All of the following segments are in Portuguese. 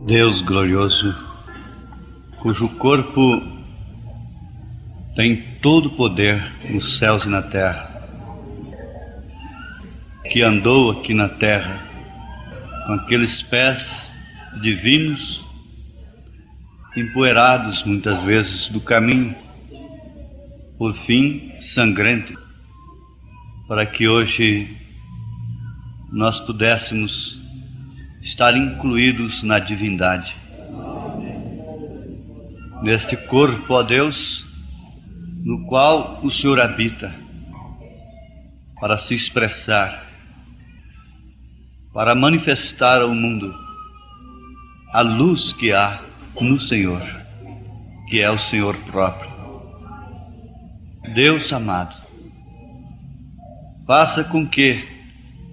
Deus glorioso, cujo corpo tem todo o poder nos céus e na terra, que andou aqui na terra com aqueles pés divinos, empoeirados muitas vezes do caminho, por fim sangrento, para que hoje nós pudéssemos estar incluídos na divindade. Neste corpo, ó Deus, no qual o Senhor habita, para se expressar, para manifestar ao mundo a luz que há no Senhor, que é o Senhor próprio. Deus amado, faça com que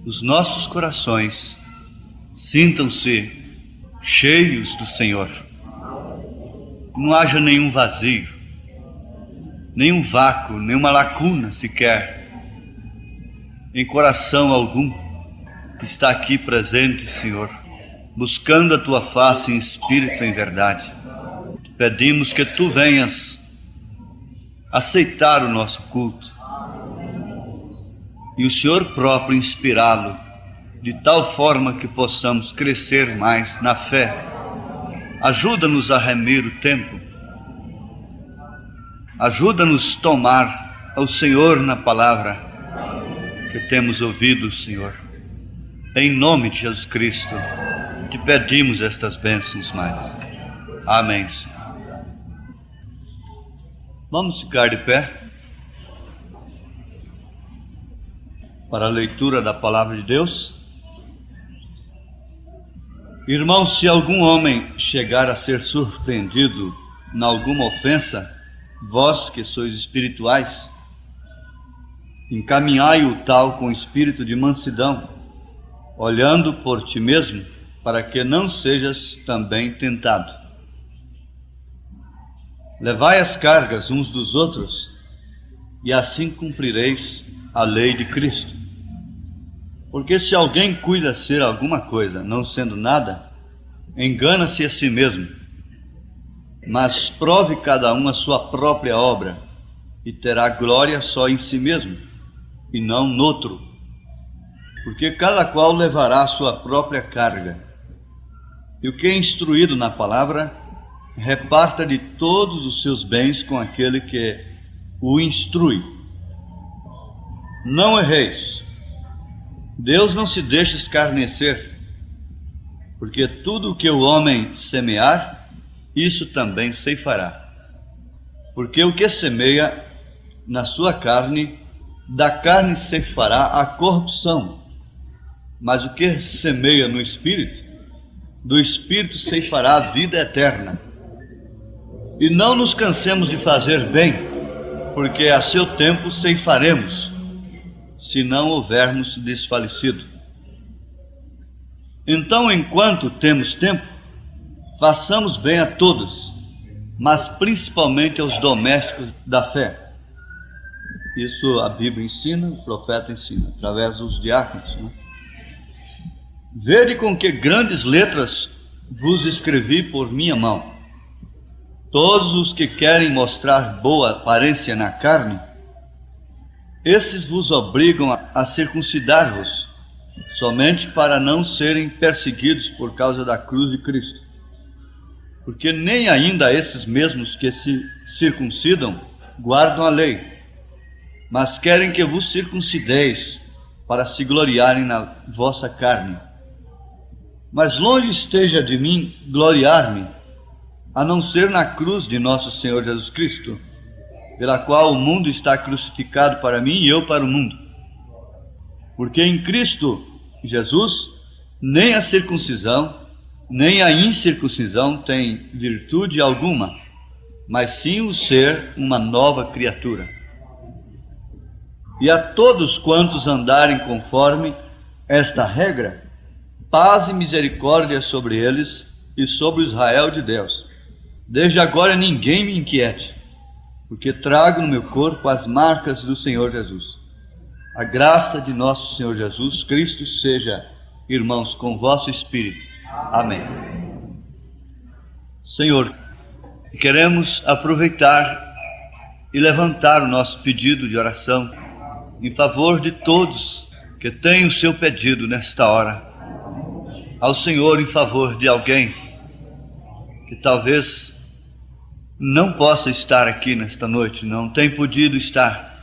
os nossos corações sintam-se cheios do Senhor. Não haja nenhum vazio, nenhum vácuo, nenhuma lacuna sequer em coração algum que está aqui presente, Senhor, buscando a Tua face em espírito e em verdade. Te pedimos que Tu venhas aceitar o nosso culto e o Senhor próprio inspirá-lo de tal forma que possamos crescer mais na fé. Ajuda-nos a remir o tempo. Ajuda-nos a tomar ao Senhor na palavra que temos ouvido, Senhor. Em nome de Jesus Cristo, te pedimos estas bênçãos mais. Amém, Senhor. Vamos ficar de pé para a leitura da palavra de Deus. Irmãos, se algum homem chegar a ser surpreendido em alguma ofensa, vós que sois espirituais, encaminhai o tal com espírito de mansidão, olhando por ti mesmo, para que não sejas também tentado. Levai as cargas uns dos outros, e assim cumprireis a lei de Cristo. Porque se alguém cuida ser alguma coisa, não sendo nada, engana-se a si mesmo. Mas prove cada um a sua própria obra, e terá glória só em si mesmo, e não noutro. Porque cada qual levará a sua própria carga. E o que é instruído na palavra, reparta de todos os seus bens com aquele que o instrui. Não erreis. Deus não se deixa escarnecer, porque tudo o que o homem semear, isso também ceifará. Porque o que semeia na sua carne, da carne ceifará a corrupção, mas o que semeia no Espírito, do Espírito ceifará a vida eterna. E não nos cansemos de fazer bem, porque a seu tempo ceifaremos, se não houvermos desfalecido. Então, enquanto temos tempo, façamos bem a todos, mas principalmente aos domésticos da fé. Isso a Bíblia ensina, o profeta ensina, através dos diáconos, né? Vede com que grandes letras vos escrevi por minha mão. Todos os que querem mostrar boa aparência na carne, esses vos obrigam a circuncidar-vos, somente para não serem perseguidos por causa da cruz de Cristo. Porque nem ainda esses mesmos que se circuncidam guardam a lei, mas querem que vos circuncideis para se gloriarem na vossa carne. Mas longe esteja de mim gloriar-me, a não ser na cruz de nosso Senhor Jesus Cristo, pela qual o mundo está crucificado para mim e eu para o mundo. Porque em Cristo Jesus, nem a circuncisão, nem a incircuncisão tem virtude alguma, mas sim o ser uma nova criatura. E a todos quantos andarem conforme esta regra, paz e misericórdia sobre eles e sobre o Israel de Deus. Desde agora ninguém me inquiete, porque trago no meu corpo as marcas do Senhor Jesus. A graça de nosso Senhor Jesus Cristo seja, irmãos, com vosso espírito. Amém. Senhor, queremos aproveitar e levantar o nosso pedido de oração em favor de todos que têm o seu pedido nesta hora. Ao Senhor em favor de alguém que talvez não possa estar aqui nesta noite, não tem podido estar,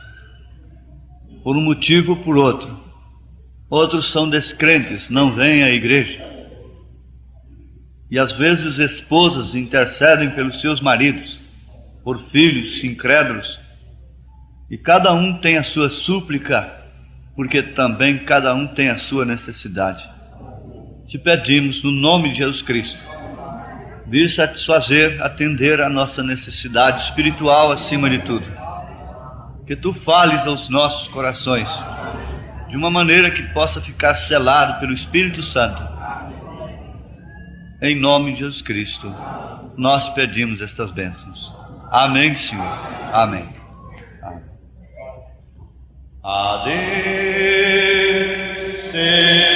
por um motivo ou por outro. Outros são descrentes, não vêm à igreja. E às vezes esposas intercedem pelos seus maridos, por filhos incrédulos. E cada um tem a sua súplica, porque também cada um tem a sua necessidade. Te pedimos, no nome de Jesus Cristo, vir satisfazer, atender a nossa necessidade espiritual acima de tudo. Que Tu fales aos nossos corações, de uma maneira que possa ficar selado pelo Espírito Santo. Em nome de Jesus Cristo, nós pedimos estas bênçãos. Amém, Senhor. Amém. Amém. A Deus seja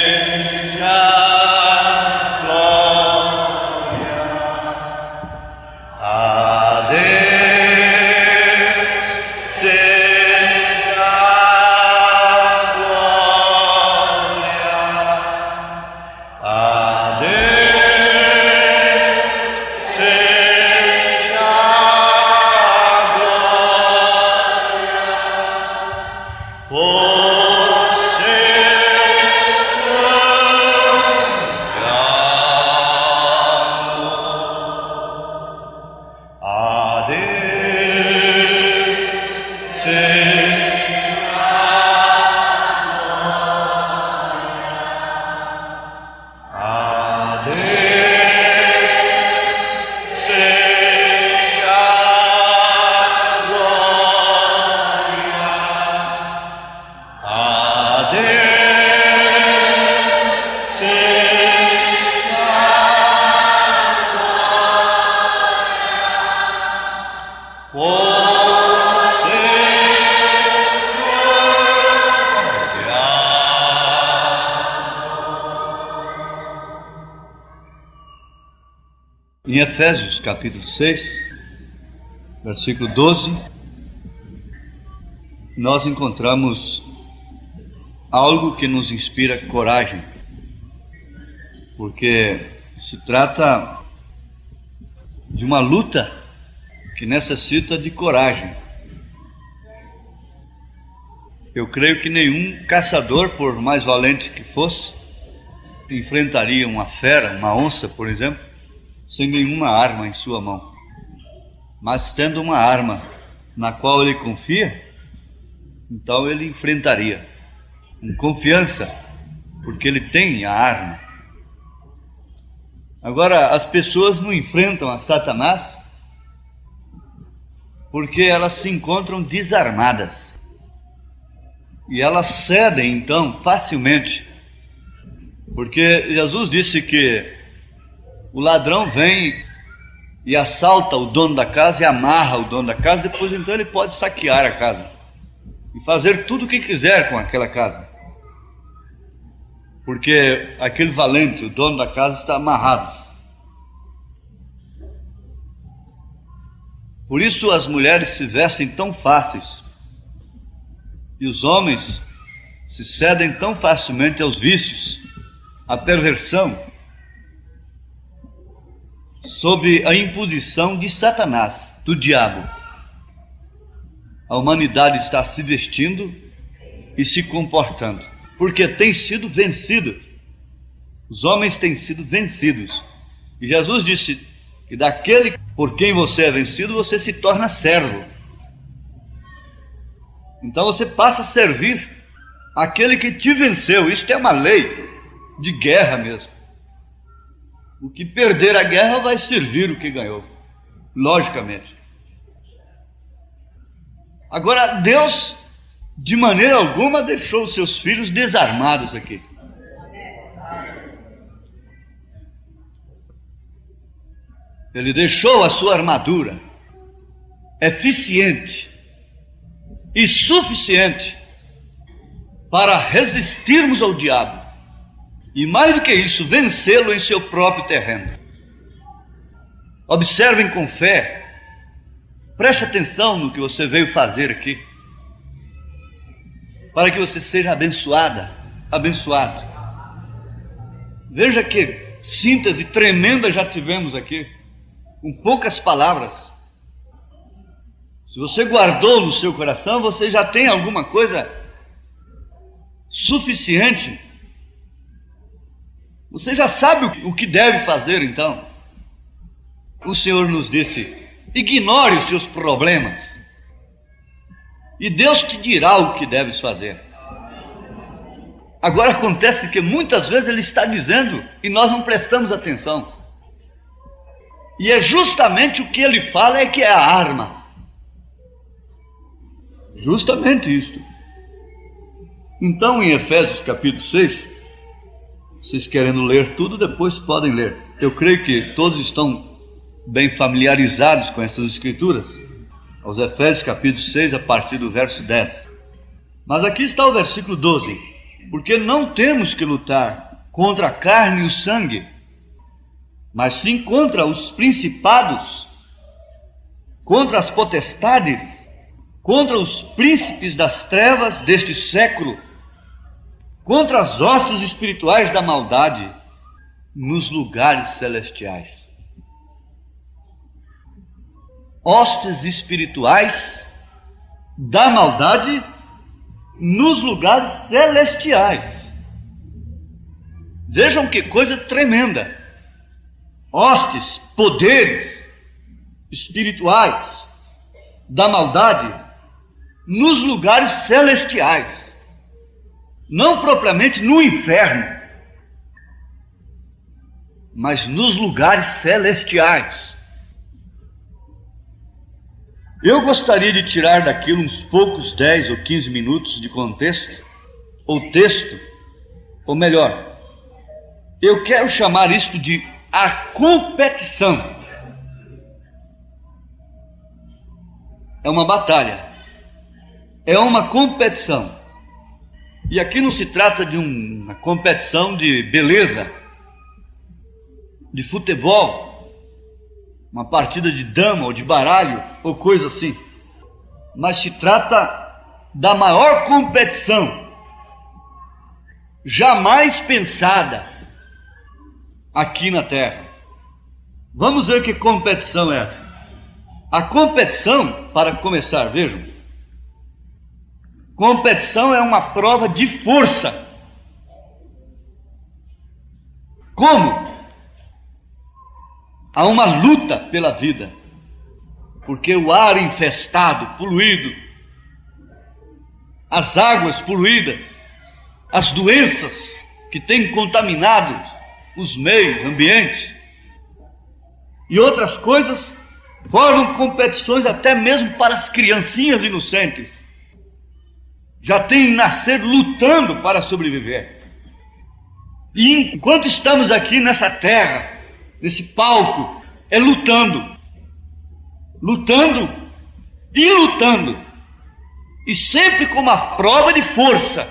Em Efésios capítulo 6, versículo 12, nós encontramos algo que nos inspira coragem, porque se trata de uma luta que necessita de coragem. Eu creio que nenhum caçador, por mais valente que fosse, enfrentaria uma fera, uma onça, por exemplo, sem nenhuma arma em sua mão. Mas tendo uma arma na qual ele confia, então ele enfrentaria com confiança, porque ele tem a arma. Agora, as pessoas não enfrentam a Satanás porque elas se encontram desarmadas. E elas cedem então facilmente, porque Jesus disse que o ladrão vem e assalta o dono da casa e amarra o dono da casa, depois então ele pode saquear a casa e fazer tudo o que quiser com aquela casa, porque aquele valente, o dono da casa, está amarrado. Por isso as mulheres se vestem tão fáceis e os homens se cedem tão facilmente aos vícios, à perversão, sob a imposição de Satanás, do diabo. A humanidade está se vestindo e se comportando, porque tem sido vencido. Os homens têm sido vencidos. E Jesus disse que daquele por quem você é vencido, você se torna servo. Então você passa a servir aquele que te venceu. Isso é uma lei de guerra mesmo. O que perder a guerra vai servir o que ganhou, logicamente. Agora, Deus, de maneira alguma, deixou os seus filhos desarmados aqui. Ele deixou a sua armadura eficiente e suficiente para resistirmos ao diabo. E mais do que isso, vencê-lo em seu próprio terreno. Observem com fé. Preste atenção no que você veio fazer aqui, para que você seja abençoada, abençoado. Veja que síntese tremenda já tivemos aqui, com poucas palavras. Se você guardou no seu coração, você já tem alguma coisa suficiente. Você já sabe o que deve fazer, então. O Senhor nos disse: ignore os seus problemas, e Deus te dirá o que deves fazer. Agora acontece que muitas vezes Ele está dizendo e nós não prestamos atenção. E é justamente o que Ele fala que é a arma. Justamente isto. Então, em Efésios capítulo 6, vocês querendo ler tudo, depois podem ler. Eu creio que todos estão bem familiarizados com essas escrituras. Aos Efésios capítulo 6, a partir do verso 10. Mas aqui está o versículo 12. Porque não temos que lutar contra a carne e o sangue, mas sim contra os principados, contra as potestades, contra os príncipes das trevas deste século, contra as hostes espirituais da maldade nos lugares celestiais. Hostes espirituais da maldade nos lugares celestiais. Vejam que coisa tremenda. Hostes, poderes espirituais da maldade nos lugares celestiais, não propriamente no inferno, mas nos lugares celestiais. Eu gostaria de tirar daquilo uns poucos 10 ou 15 minutos de contexto, ou texto, ou melhor, eu quero chamar isto de a competição. É uma batalha, é uma competição. E aqui não se trata de uma competição de beleza, de futebol, uma partida de dama ou de baralho ou coisa assim, mas se trata da maior competição jamais pensada aqui na Terra. Vamos ver que competição é essa. A competição, para começar, vejam, competição é uma prova de força. Como? Há uma luta pela vida, porque o ar infestado, poluído, as águas poluídas, as doenças que têm contaminado os meios ambientes e outras coisas formam competições até mesmo para as criancinhas inocentes. Já têm que nascer lutando para sobreviver. E enquanto estamos aqui nessa terra, nesse palco, é lutando, lutando e lutando, e sempre com uma prova de força.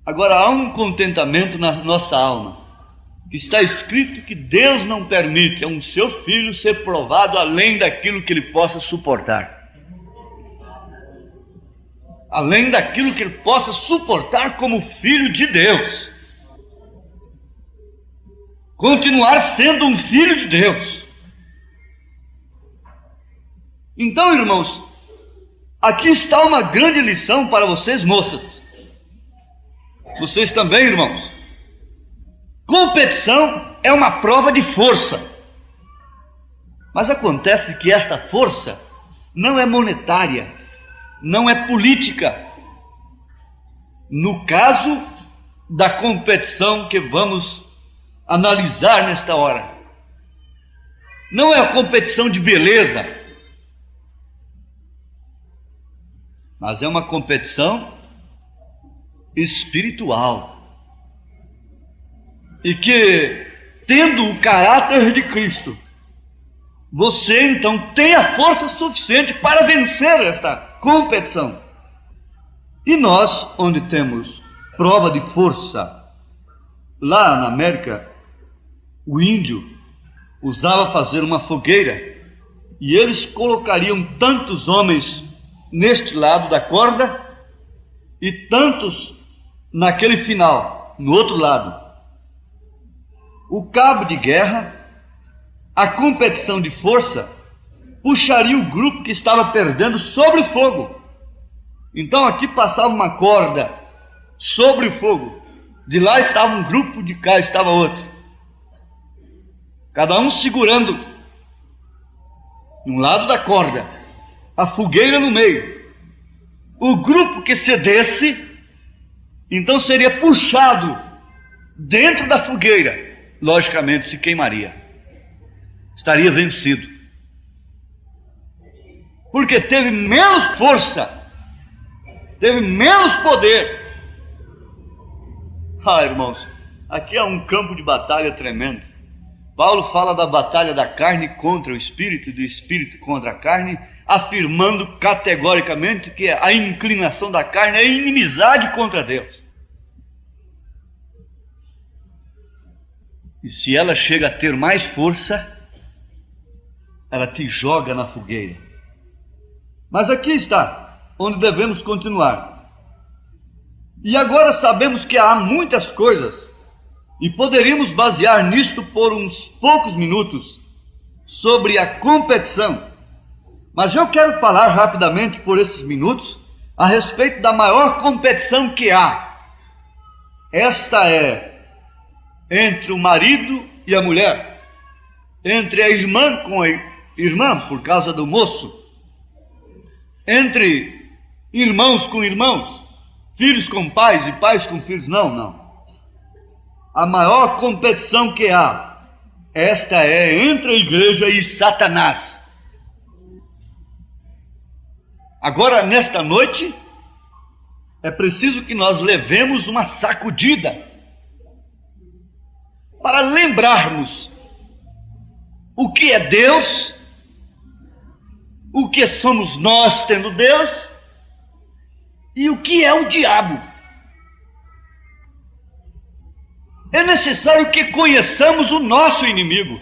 Agora há um contentamento na nossa alma, que está escrito que Deus não permite a um seu filho ser provado além daquilo que ele possa suportar, além daquilo que ele possa suportar como filho de Deus. Continuar sendo um filho de Deus. Então, irmãos, aqui está uma grande lição para vocês, moças. Vocês também, irmãos. Competição é uma prova de força. Mas acontece que esta força não é monetária, não é política. No caso da competição que vamos analisar nesta hora, não é a competição de beleza, mas é uma competição espiritual, e que, tendo o caráter de Cristo, você então tem a força suficiente para vencer esta competição. E nós, onde temos prova de força, lá na América, o índio, usava fazer uma fogueira, e eles colocariam tantos homens neste lado da corda e tantos naquele final, no outro lado. O cabo de guerra, a competição de força, puxaria o grupo que estava perdendo sobre o fogo. Então aqui passava uma corda sobre o fogo, de lá estava um grupo, de cá estava outro, cada um segurando um lado da corda, a fogueira no meio. O grupo que cedesse, então seria puxado dentro da fogueira, logicamente se queimaria, estaria vencido, porque teve menos força, teve menos poder. Irmãos, aqui é um campo de batalha tremendo. Paulo fala da batalha da carne contra o espírito e do espírito contra a carne, afirmando categoricamente que a inclinação da carne é inimizade contra Deus. E se ela chega a ter mais força, ela te joga na fogueira. Mas aqui está, onde devemos continuar. E agora sabemos que há muitas coisas, e poderíamos basear nisto por uns poucos minutos, sobre a competição. Mas eu quero falar rapidamente por estes minutos a respeito da maior competição que há. Esta é entre o marido e a mulher, entre a irmã com a irmã, por causa do moço, entre irmãos com irmãos, filhos com pais e pais com filhos. Não. A maior competição que há, esta é entre a igreja e Satanás. Agora, nesta noite, é preciso que nós levemos uma sacudida para lembrarmos o que é Deus, o que somos nós tendo Deus e o que é o diabo. É necessário que conheçamos o nosso inimigo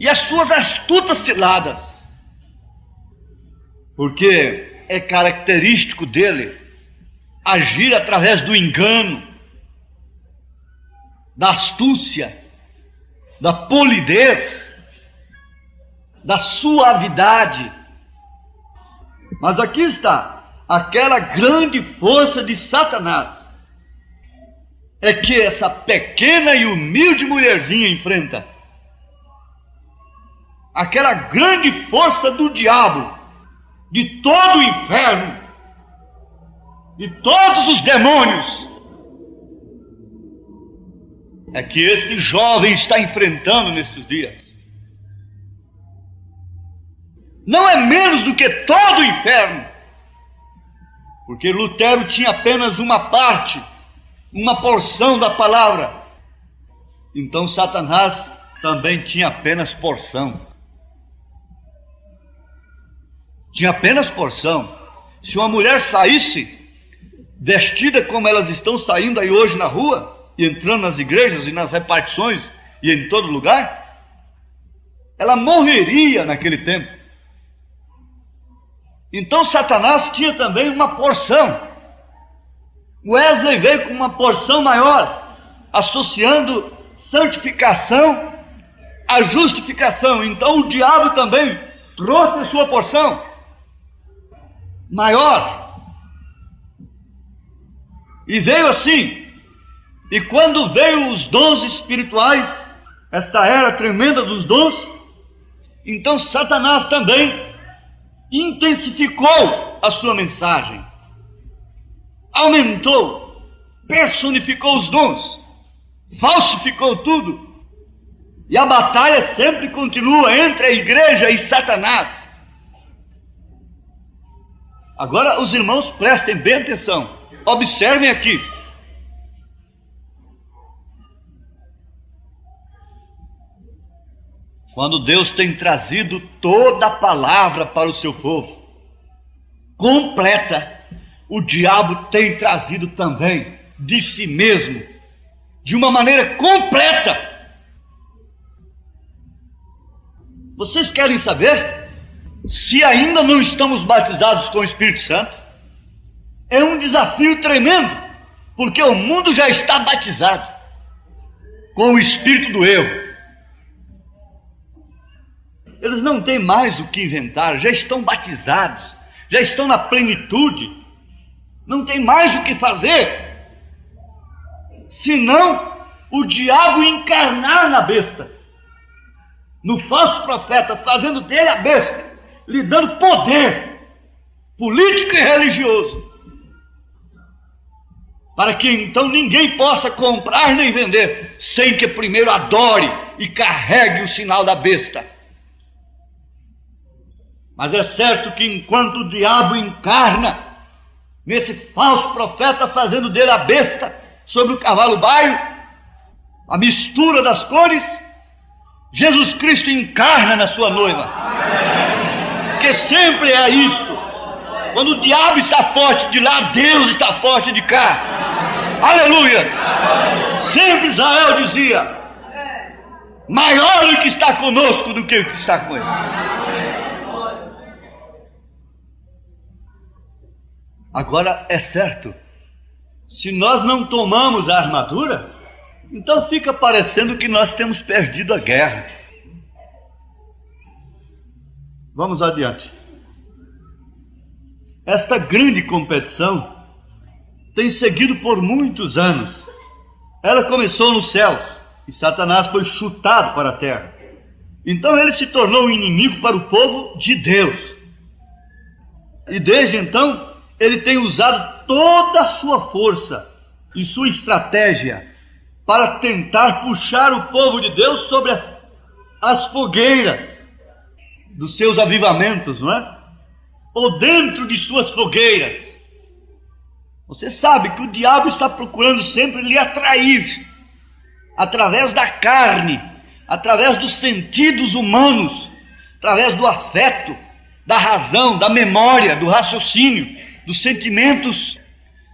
e as suas astutas ciladas, porque é característico dele agir através do engano, da astúcia, da polidez, da suavidade. Mas aqui está aquela grande força de Satanás, é que essa pequena e humilde mulherzinha enfrenta. Aquela grande força do diabo, de todo o inferno, de todos os demônios, é que este jovem está enfrentando nesses dias. Não é menos do que todo o inferno, porque Lutero tinha apenas uma parte, uma porção da palavra. Então Satanás também tinha apenas porção. Tinha apenas porção. Se uma mulher saísse vestida como elas estão saindo aí hoje na rua, e entrando nas igrejas e nas repartições e em todo lugar, ela morreria naquele tempo. Então Satanás tinha também uma porção. Wesley veio com uma porção maior, associando santificação à justificação. Então o diabo também trouxe a sua porção maior. E veio assim. E quando veio os dons espirituais, essa era tremenda dos dons, então Satanás também intensificou a sua mensagem, aumentou, personificou os dons, falsificou tudo, e a batalha sempre continua entre a igreja e Satanás. Agora os irmãos prestem bem atenção, observem aqui. Quando Deus tem trazido toda a palavra para o seu povo, completa, o diabo tem trazido também de si mesmo, de uma maneira completa, Vocês querem saber se ainda não estamos batizados com o Espírito Santo? É um desafio tremendo, porque o mundo já está batizado com o espírito do erro. Eles não têm mais o que inventar, já estão batizados, já estão na plenitude, não tem mais o que fazer, senão o diabo encarnar na besta, no falso profeta, fazendo dele a besta, lhe dando poder político e religioso, para que então ninguém possa comprar nem vender, sem que primeiro adore e carregue o sinal da besta. Mas é certo que enquanto o diabo encarna nesse falso profeta, fazendo dele a besta sobre o cavalo baio, a mistura das cores, Jesus Cristo encarna na sua noiva. Porque sempre é isto. Quando o diabo está forte de lá, Deus está forte de cá. Aleluia! Sempre Israel dizia: maior o que está conosco do que o que está com ele. Agora é certo, se nós não tomamos a armadura, então fica parecendo que nós temos perdido a guerra. Vamos adiante. Esta grande competição tem seguido por muitos anos. Ela começou nos céus e Satanás foi chutado para a terra. Então ele se tornou um inimigo para o povo de Deus. E desde então ele tem usado toda a sua força e sua estratégia para tentar puxar o povo de Deus sobre as fogueiras dos seus avivamentos, não é? Ou dentro de suas fogueiras. Você sabe que o diabo está procurando sempre lhe atrair, através da carne, através dos sentidos humanos, através do afeto, da razão, da memória, do raciocínio, dos sentimentos,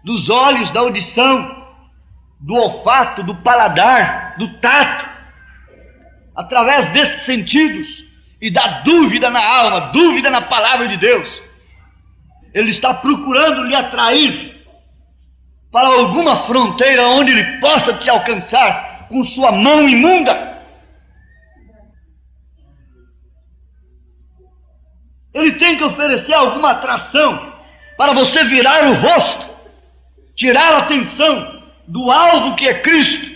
dos olhos, da audição, do olfato, do paladar, do tato, através desses sentidos e da dúvida na alma, dúvida na palavra de Deus. Ele está procurando lhe atrair para alguma fronteira onde ele possa te alcançar com sua mão imunda. Ele tem que oferecer alguma atração para você virar o rosto, tirar a atenção do alvo que é Cristo,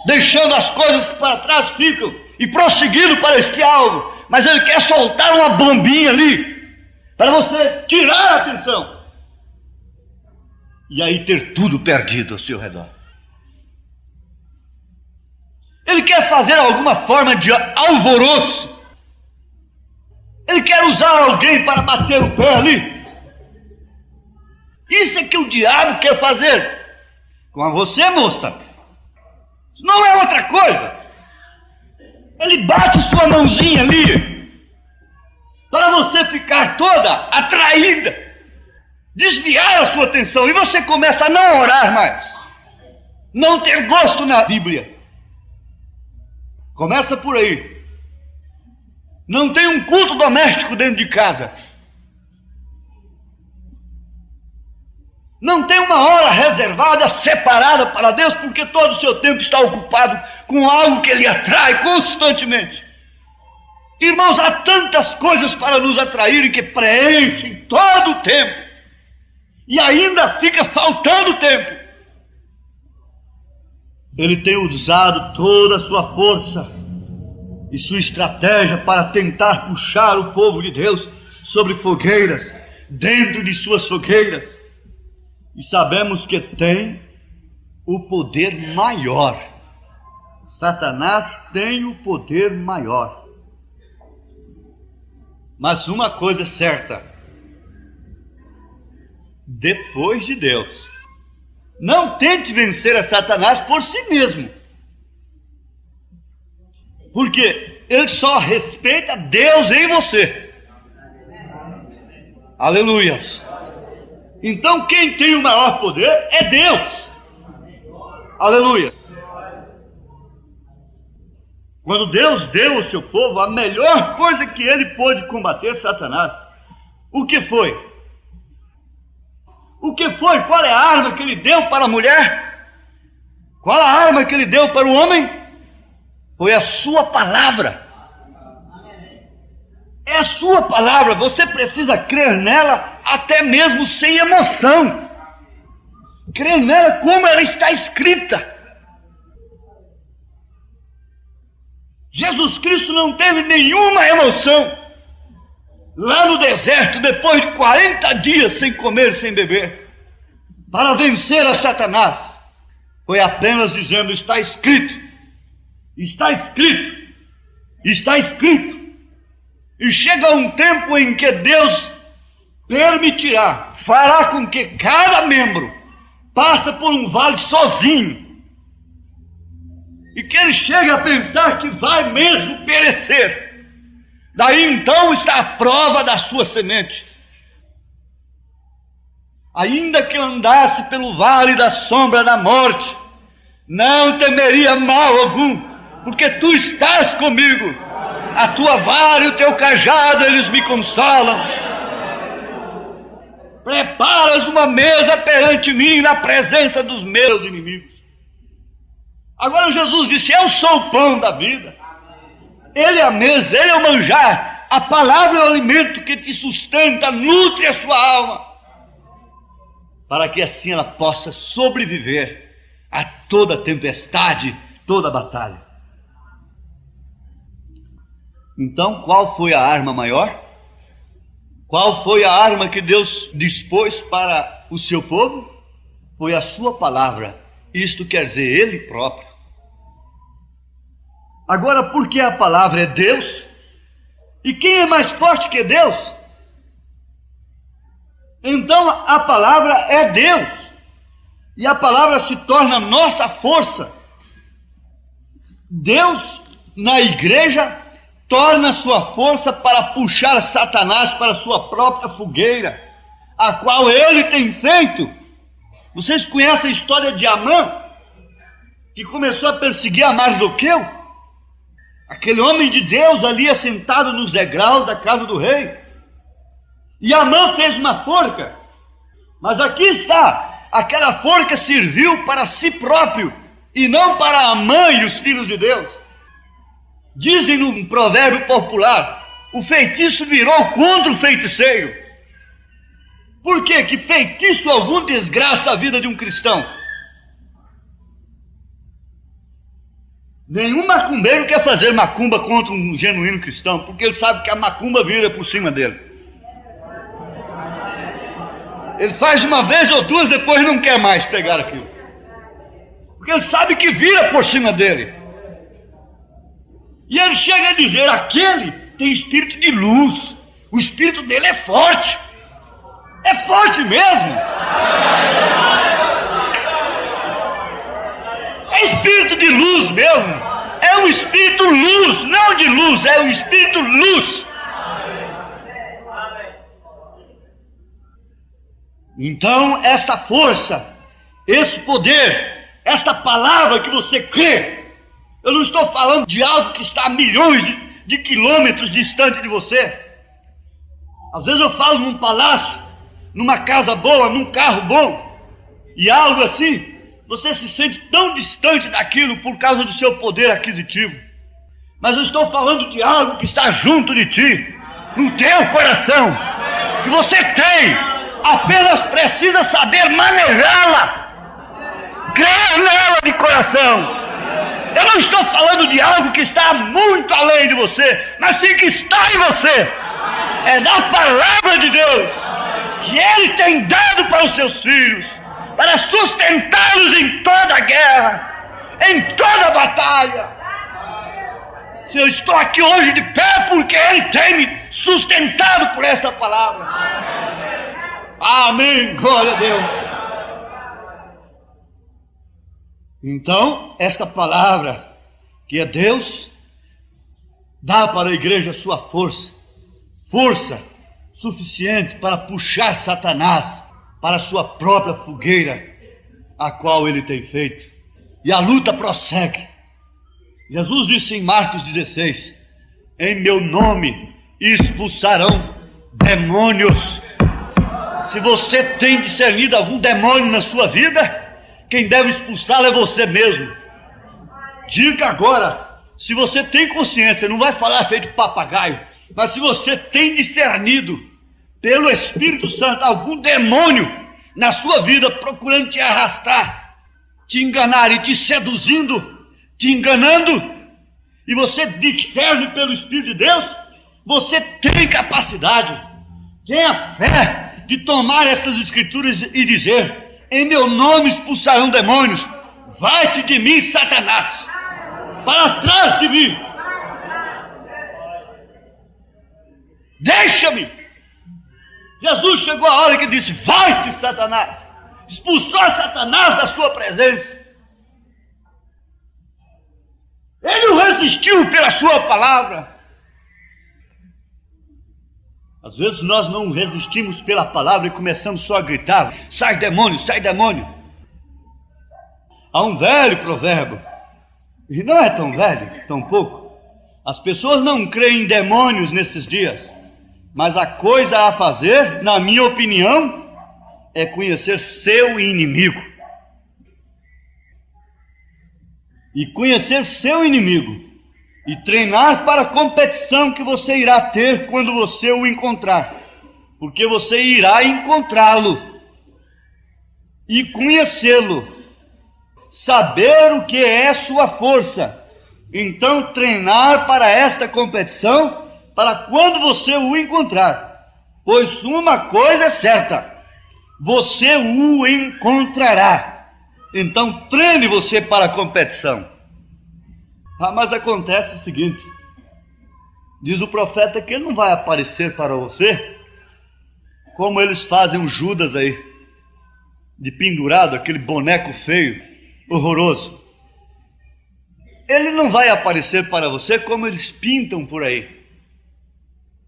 deixando as coisas que para trás ficam e prosseguindo para este alvo. Mas ele quer soltar uma bombinha ali para você tirar a atenção e aí ter tudo perdido ao seu redor. Ele quer fazer alguma forma de alvoroço. Ele quer usar alguém para bater o pé ali. Isso é que o diabo quer fazer com você, moça. Não é outra coisa. Ele bate sua mãozinha ali para você ficar toda atraída, desviar a sua atenção, e você começa a não orar mais, não ter gosto na Bíblia. Começa por aí. Não tem um culto doméstico dentro de casa. Não tem uma hora reservada, separada para Deus, porque todo o seu tempo está ocupado com algo que Ele atrai constantemente. Irmãos, há tantas coisas para nos atraírem que preenchem todo o tempo, e ainda fica faltando tempo. Ele tem usado toda a sua força e sua estratégia para tentar puxar o povo de Deus sobre fogueiras, dentro de suas fogueiras. E sabemos que tem o poder maior. Satanás tem o poder maior. Mas uma coisa é certa: depois de Deus, não tente vencer a Satanás por si mesmo, porque ele só respeita Deus em você. Aleluia. Então quem tem o maior poder é Deus. Aleluia. Quando Deus deu ao seu povo a melhor coisa que ele pôde combater Satanás, o que foi? O que foi? Qual é a arma que ele deu para a mulher? Qual a arma que ele deu para o homem? Foi a sua palavra. É a sua palavra. Você precisa crer nela até mesmo sem emoção. Crer nela como ela está escrita. Jesus Cristo não teve nenhuma emoção lá no deserto, depois de 40 dias sem comer e sem beber, para vencer a Satanás. Foi apenas dizendo: está escrito, está escrito, está escrito. E chega um tempo em que Deus permitirá, fará com que cada membro passe por um vale sozinho, e que ele chega a pensar que vai mesmo perecer. Daí então está a prova da sua semente. Ainda que eu andasse pelo vale da sombra da morte, não temeria mal algum, porque tu estás comigo. A tua vara e o teu cajado, eles me consolam. Preparas uma mesa perante mim na presença dos meus inimigos. Agora Jesus disse: eu sou o pão da vida. Ele é a mesa, ele é o manjar. A palavra é o alimento que te sustenta, nutre a sua alma, para que assim ela possa sobreviver a toda tempestade, toda batalha. Então, qual foi a arma maior? Qual foi a arma que Deus dispôs para o seu povo? Foi a sua palavra. Isto quer dizer Ele próprio. Agora, porque a palavra é Deus, e quem é mais forte que Deus? Então a palavra é Deus, e a palavra se torna nossa força. Deus, na igreja, torna sua força para puxar Satanás para sua própria fogueira, a qual ele tem feito. Vocês conhecem a história de Amã, que começou a perseguir a Mardoqueu? Aquele homem de Deus ali assentado nos degraus da casa do rei. E Amã fez uma forca. Mas aqui está, aquela forca serviu para si próprio e não para Amã e os filhos de Deus. Dizem no provérbio popular: o feitiço virou contra o feiticeiro. Por quê? Que feitiço algum desgraça a vida de um cristão. Nenhum macumbeiro quer fazer macumba contra um genuíno cristão, porque ele sabe que a macumba vira por cima dele. Ele faz uma vez ou duas, depois não quer mais pegar aquilo, porque ele sabe que vira por cima dele. E ele chega a dizer: aquele tem espírito de luz, o espírito dele é forte. É forte mesmo. É espírito de luz mesmo. É um espírito luz, não de luz, é um espírito luz. Então, essa força, esse poder, esta palavra que você crê, eu não estou falando de algo que está a milhões de quilômetros distante de você. Às vezes eu falo num palácio, numa casa boa, num carro bom, e algo assim, você se sente tão distante daquilo por causa do seu poder aquisitivo. Mas eu estou falando de algo que está junto de ti, no teu coração, que você tem, apenas precisa saber manejá-la, crer nela de coração. Eu não estou falando de algo que está muito além de você, mas sim que está em você. É da palavra de Deus que Ele tem dado para os seus filhos, para sustentá-los em toda a guerra, em toda a batalha. Se eu estou aqui hoje de pé, porque Ele tem me sustentado por esta palavra. Amém, glória a Deus. Então, esta palavra, que é Deus, dá para a igreja sua força suficiente para puxar Satanás para a sua própria fogueira, a qual ele tem feito. E a luta prossegue. Jesus disse em Marcos 16: em meu nome expulsarão demônios. Se você tem discernido algum demônio na sua vida, quem deve expulsá-lo é você mesmo. Diga agora, se você tem consciência, não vai falar feito papagaio, mas se você tem discernido pelo Espírito Santo algum demônio na sua vida procurando te arrastar, te enganar e te seduzindo, te enganando, e você discerne pelo Espírito de Deus, você tem capacidade, tem a fé de tomar essas escrituras e dizer: em meu nome expulsarão demônios. Vai-te de mim, Satanás, para trás de mim, deixa-me. Jesus chegou a hora que disse: vai-te, Satanás. Expulsou Satanás da sua presença. Ele o resistiu pela sua palavra. Às vezes nós não resistimos pela palavra e começamos só a gritar: sai demônio, sai demônio. Há um velho provérbio, e não é tão velho, tão pouco. As pessoas não creem em demônios nesses dias, mas a coisa a fazer, na minha opinião, é conhecer seu inimigo. E conhecer seu inimigo e treinar para a competição que você irá ter quando você o encontrar, porque você irá encontrá-lo e conhecê-lo, saber o que é sua força. Então treinar para esta competição, para quando você o encontrar, pois uma coisa é certa: você o encontrará. Então treine você para a competição. Mas acontece o seguinte: diz o profeta que ele não vai aparecer para você como eles fazem o Judas aí, de pendurado, aquele boneco feio, horroroso. Ele não vai aparecer para você como eles pintam por aí.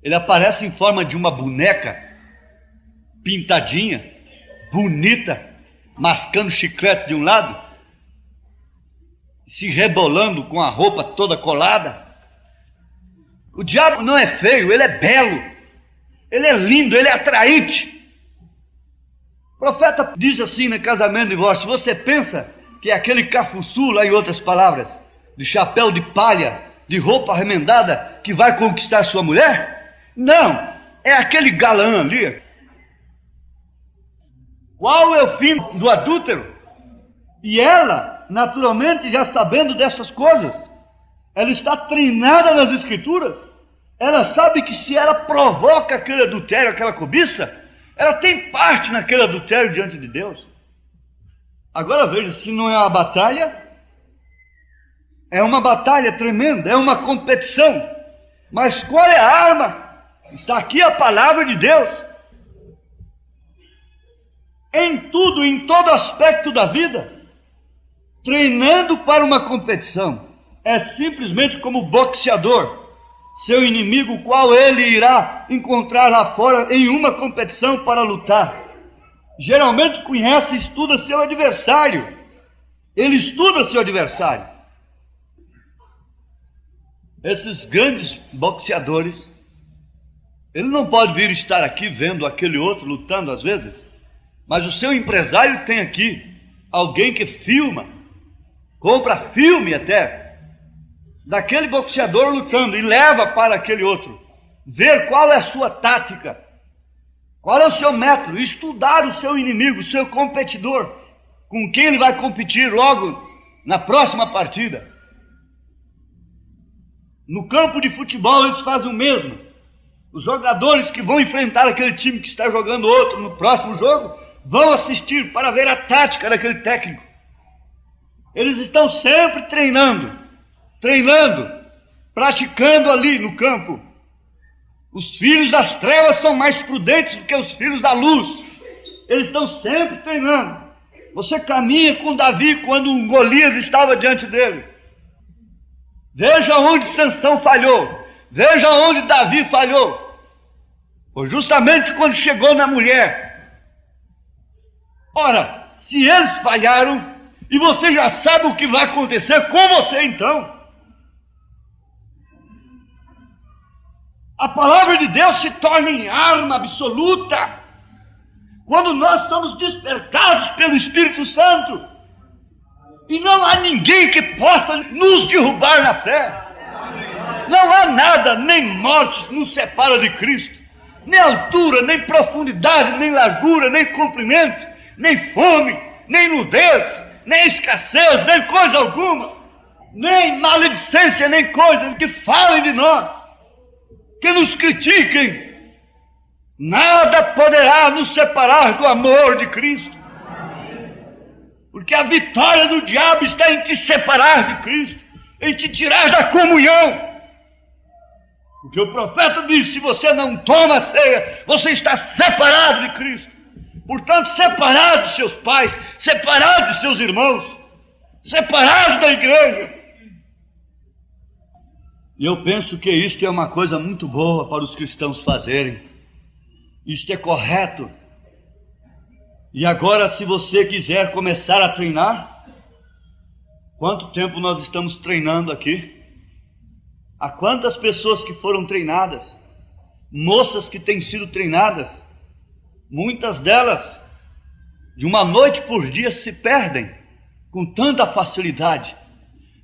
Ele aparece em forma de uma boneca pintadinha, bonita, mascando chiclete de um lado, se rebolando com a roupa toda colada. O diabo não é feio, ele é belo, ele é lindo, ele é atraente. O profeta diz assim no Casamento e Divórcio: você pensa que é aquele cafuçu, lá em outras palavras, de chapéu de palha, de roupa remendada, que vai conquistar sua mulher? Não, é aquele galã ali. Qual é o fim do adúltero? E ela, naturalmente, já sabendo destas coisas, ela está treinada nas Escrituras. Ela sabe que se ela provoca aquele adultério, aquela cobiça, ela tem parte naquele adultério diante de Deus. Agora veja, se não é uma batalha, é uma batalha tremenda, é uma competição. Mas qual é a arma? Está aqui a palavra de Deus. Em tudo, em todo aspecto da vida, treinando para uma competição. É simplesmente como o boxeador, seu inimigo, qual ele irá encontrar lá fora em uma competição para lutar. Geralmente conhece e estuda seu adversário. Ele estuda seu adversário. Esses grandes boxeadores, ele não pode vir estar aqui vendo aquele outro lutando às vezes, mas o seu empresário tem aqui alguém que filma, compra filme até, daquele boxeador lutando e leva para aquele outro, ver qual é a sua tática, qual é o seu método, estudar o seu inimigo, o seu competidor, com quem ele vai competir logo na próxima partida. No campo de futebol eles fazem o mesmo. Os jogadores que vão enfrentar aquele time que está jogando outro no próximo jogo, vão assistir para ver a tática daquele técnico. Eles estão sempre treinando, praticando ali no campo. Os filhos das trevas são mais prudentes do que os filhos da luz. Eles estão sempre treinando. Você caminha com Davi quando um Golias estava diante dele. Veja onde Sansão falhou, veja onde Davi falhou. Foi justamente quando chegou na mulher. Ora, se eles falharam, e você já sabe o que vai acontecer com você então, A palavra de Deus se torna em arma absoluta quando nós somos despertados pelo Espírito Santo. E não há ninguém que possa nos derrubar na fé. Não há nada, nem morte nos separa de Cristo. Nem altura, nem profundidade, nem largura, nem comprimento, nem fome, nem nudez, nem escassez, nem coisa alguma, nem maledicência, nem coisa que falem de nós, que nos critiquem. Nada poderá nos separar do amor de Cristo. Porque a vitória do diabo está em te separar de Cristo, em te tirar da comunhão. Porque o profeta disse: se você não toma a ceia, você está separado de Cristo. Portanto, separado de seus pais, separado de seus irmãos, separado da igreja. E eu penso que isto é uma coisa muito boa para os cristãos fazerem. Isto é correto. E agora, se você quiser começar a treinar, quanto tempo nós estamos treinando aqui? Há quantas pessoas que foram treinadas, moças que têm sido treinadas, muitas delas, de uma noite por dia, se perdem com tanta facilidade.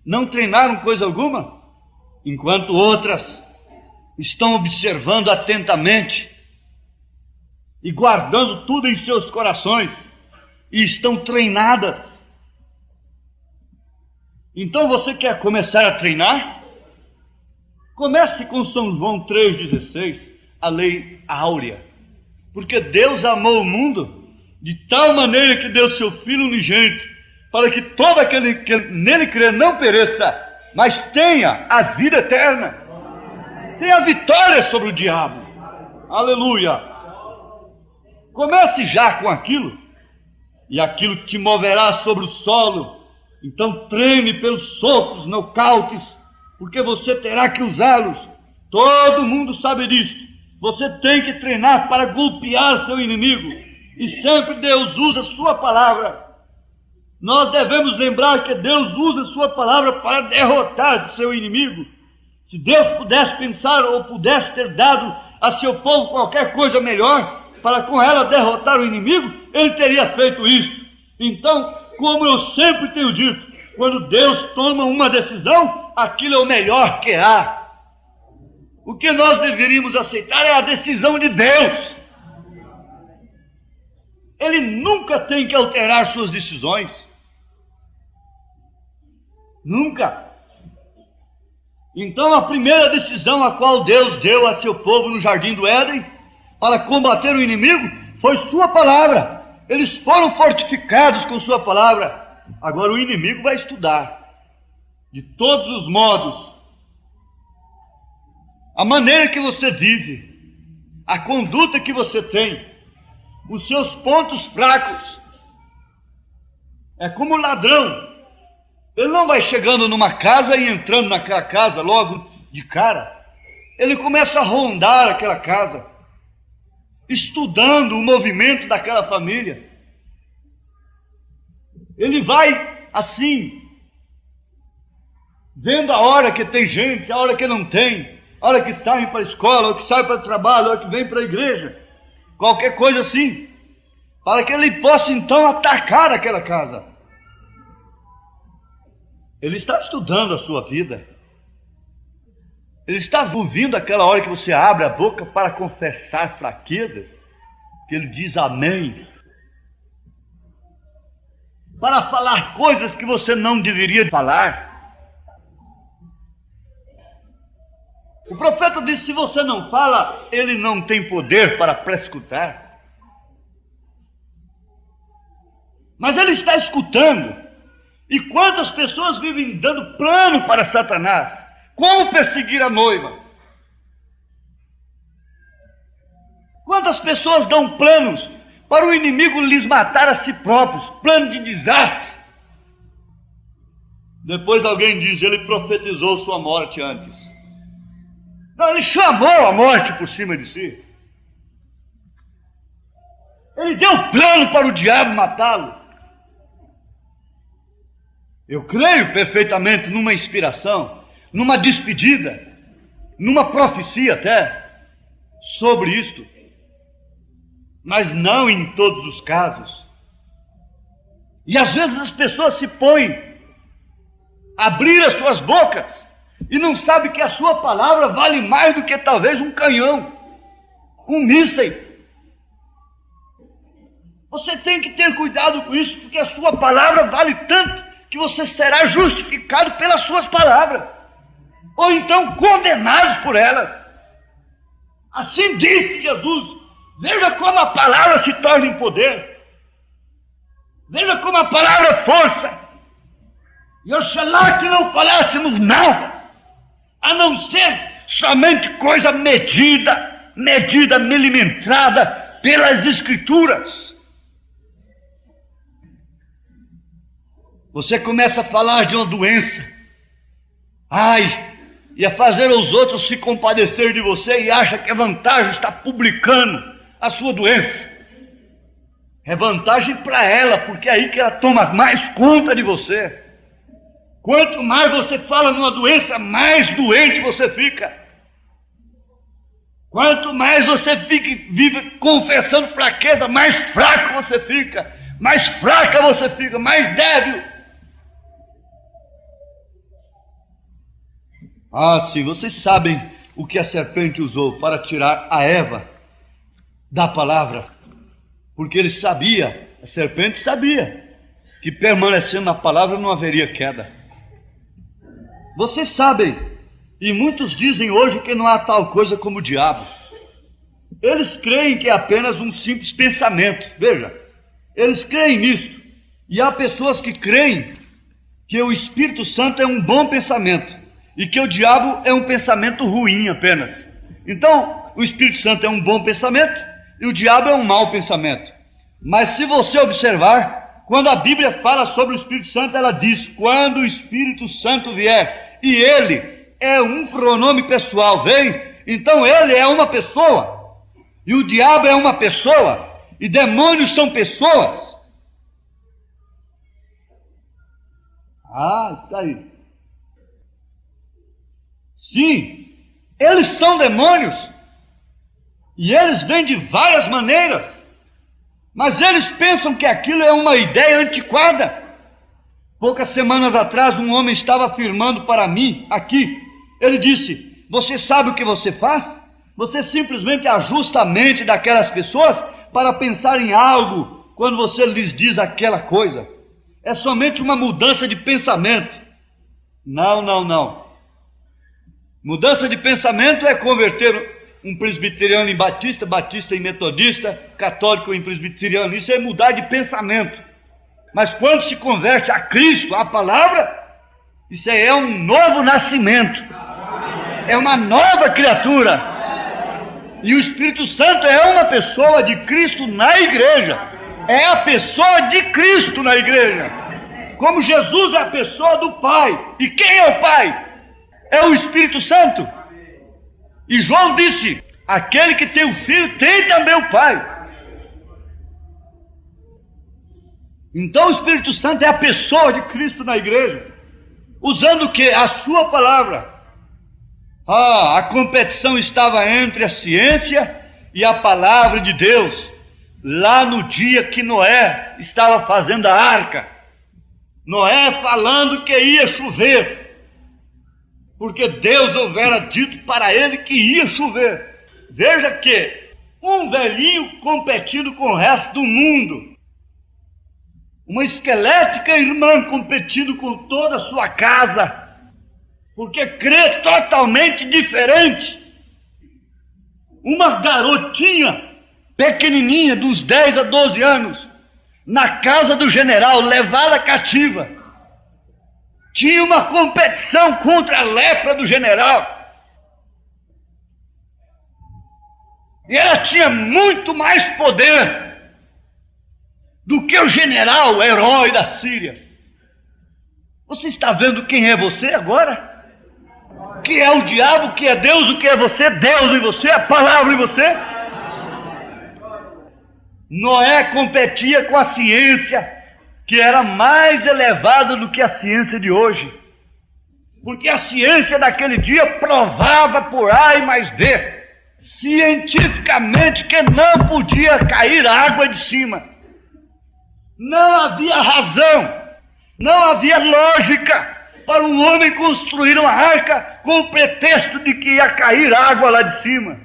Não treinaram coisa alguma, enquanto outras estão observando atentamente e guardando tudo em seus corações e estão treinadas. Então você quer começar a treinar? Comece com São João 3,16, a lei áurea. Porque Deus amou o mundo de tal maneira que deu seu Filho unigênito, para que todo aquele que nele crê não pereça, mas tenha a vida eterna, tenha a vitória sobre o diabo. Aleluia! Comece já com aquilo, e aquilo te moverá sobre o solo. Então treine pelos socos, nocautes, porque você terá que usá-los. Todo mundo sabe disso. Você tem que treinar para golpear seu inimigo. E sempre Deus usa sua palavra. Nós devemos lembrar que Deus usa sua palavra para derrotar seu inimigo. Se Deus pudesse pensar ou pudesse ter dado a seu povo qualquer coisa melhor para com ela derrotar o inimigo, Ele teria feito isso. Então, como eu sempre tenho dito, quando Deus toma uma decisão, aquilo é o melhor que há. O que nós deveríamos aceitar é a decisão de Deus. Ele nunca tem que alterar suas decisões. Nunca. Então a primeira decisão a qual Deus deu a seu povo no Jardim do Éden, para combater o inimigo, foi sua palavra. Eles foram fortificados com sua palavra. Agora o inimigo vai estudar, de todos os modos, a maneira que você vive, a conduta que você tem, os seus pontos fracos. É como um ladrão. Ele não vai chegando numa casa e entrando naquela casa logo de cara. Ele começa a rondar aquela casa, estudando o movimento daquela família. Ele vai assim, vendo a hora que tem gente, a hora que não tem, a hora que saem para a escola, a hora que saem para o trabalho, a hora que vem para a igreja, qualquer coisa assim, para que ele possa então atacar aquela casa. Ele está estudando a sua vida. Ele está ouvindo aquela hora que você abre a boca para confessar fraquezas, que ele diz amém, para falar coisas que você não deveria falar. O profeta disse: se você não fala, ele não tem poder para prescutar. Mas ele está escutando. E quantas pessoas vivem dando plano para Satanás? Como perseguir a noiva? Quantas pessoas dão planos para o inimigo lhes matar a si próprios? Plano de desastre. Depois alguém diz: ele profetizou sua morte antes. Não, ele chamou a morte por cima de si. Ele deu plano para o diabo matá-lo. Eu creio perfeitamente numa inspiração, numa despedida, numa profecia até. sobre isto, mas não em todos os casos. E às vezes as pessoas se põem a abrir as suas bocas e não sabem que a sua palavra vale mais do que talvez um canhão, um míssil. Você tem que ter cuidado com isso, porque a sua palavra vale tanto que você será justificado pelas suas palavras, ou então condenado por elas. Assim disse Jesus. Veja como a palavra se torna em poder. Veja como a palavra é força. E oxalá que não falássemos nada, a não ser somente coisa medida, milimetrada pelas Escrituras. Você começa a falar de uma doença, e a fazer os outros se compadecer de você e acha que é vantagem estar publicando a sua doença. É vantagem para ela, porque é aí que ela toma mais conta de você. Quanto mais você fala numa doença, mais doente você fica. Quanto mais você vive confessando fraqueza, mais fraco você fica. Mais fraca você fica, mais débil. Sim, vocês sabem o que a serpente usou para tirar a Eva da palavra, porque ele sabia, a serpente sabia, que permanecendo na palavra não haveria queda. Vocês sabem, e muitos dizem hoje que não há tal coisa como o diabo. Eles creem que é apenas um simples pensamento. Veja, eles creem nisto, e há pessoas que creem que o Espírito Santo é um bom pensamento e que o diabo é um pensamento ruim apenas. Então, o Espírito Santo é um bom pensamento e o diabo é um mau pensamento. Mas se você observar, quando a Bíblia fala sobre o Espírito Santo, ela diz: quando o Espírito Santo vier, e ele é um pronome pessoal, vem? Então ele é uma pessoa, e o diabo é uma pessoa, e demônios são pessoas. Está aí. Sim, eles são demônios, e eles vêm de várias maneiras, mas eles pensam que aquilo é uma ideia antiquada. Poucas semanas atrás, um homem estava afirmando para mim, aqui, ele disse: você sabe o que você faz? Você simplesmente ajusta a mente daquelas pessoas para pensar em algo quando você lhes diz aquela coisa. É somente uma mudança de pensamento. Não. Mudança de pensamento é converter um presbiteriano em batista, batista em metodista, católico em presbiteriano. Isso é mudar de pensamento. Mas quando se converte a Cristo, a palavra, isso aí é um novo nascimento. É uma nova criatura. E o Espírito Santo é uma pessoa de Cristo na igreja. É a pessoa de Cristo na igreja. Como Jesus é a pessoa do Pai. E quem é o Pai? É o Espírito Santo. E João disse: aquele que tem o Filho tem também o Pai. Então o Espírito Santo é a pessoa de Cristo na igreja, usando o que? A sua palavra. A competição estava entre a ciência e a palavra de Deus, lá no dia que Noé estava fazendo a arca. Noé falando que ia chover, porque Deus houvera dito para ele que ia chover. Veja que um velhinho competindo com o resto do mundo, uma esquelética irmã competindo com toda a sua casa, porque crê totalmente diferente. Uma garotinha pequenininha, dos 10 a 12 anos, na casa do general, levada cativa, tinha uma competição contra a lepra do general. E ela tinha muito mais poder do que o general, o herói da Síria. Você está vendo quem é você agora? Que é o diabo, que é Deus, o que é você? Deus em você, a palavra em você. Noé competia com a ciência, que era mais elevada do que a ciência de hoje, porque a ciência daquele dia provava por A e mais B, cientificamente que não podia cair água de cima. Não havia razão, não havia lógica para um homem construir uma arca com o pretexto de que ia cair água lá de cima.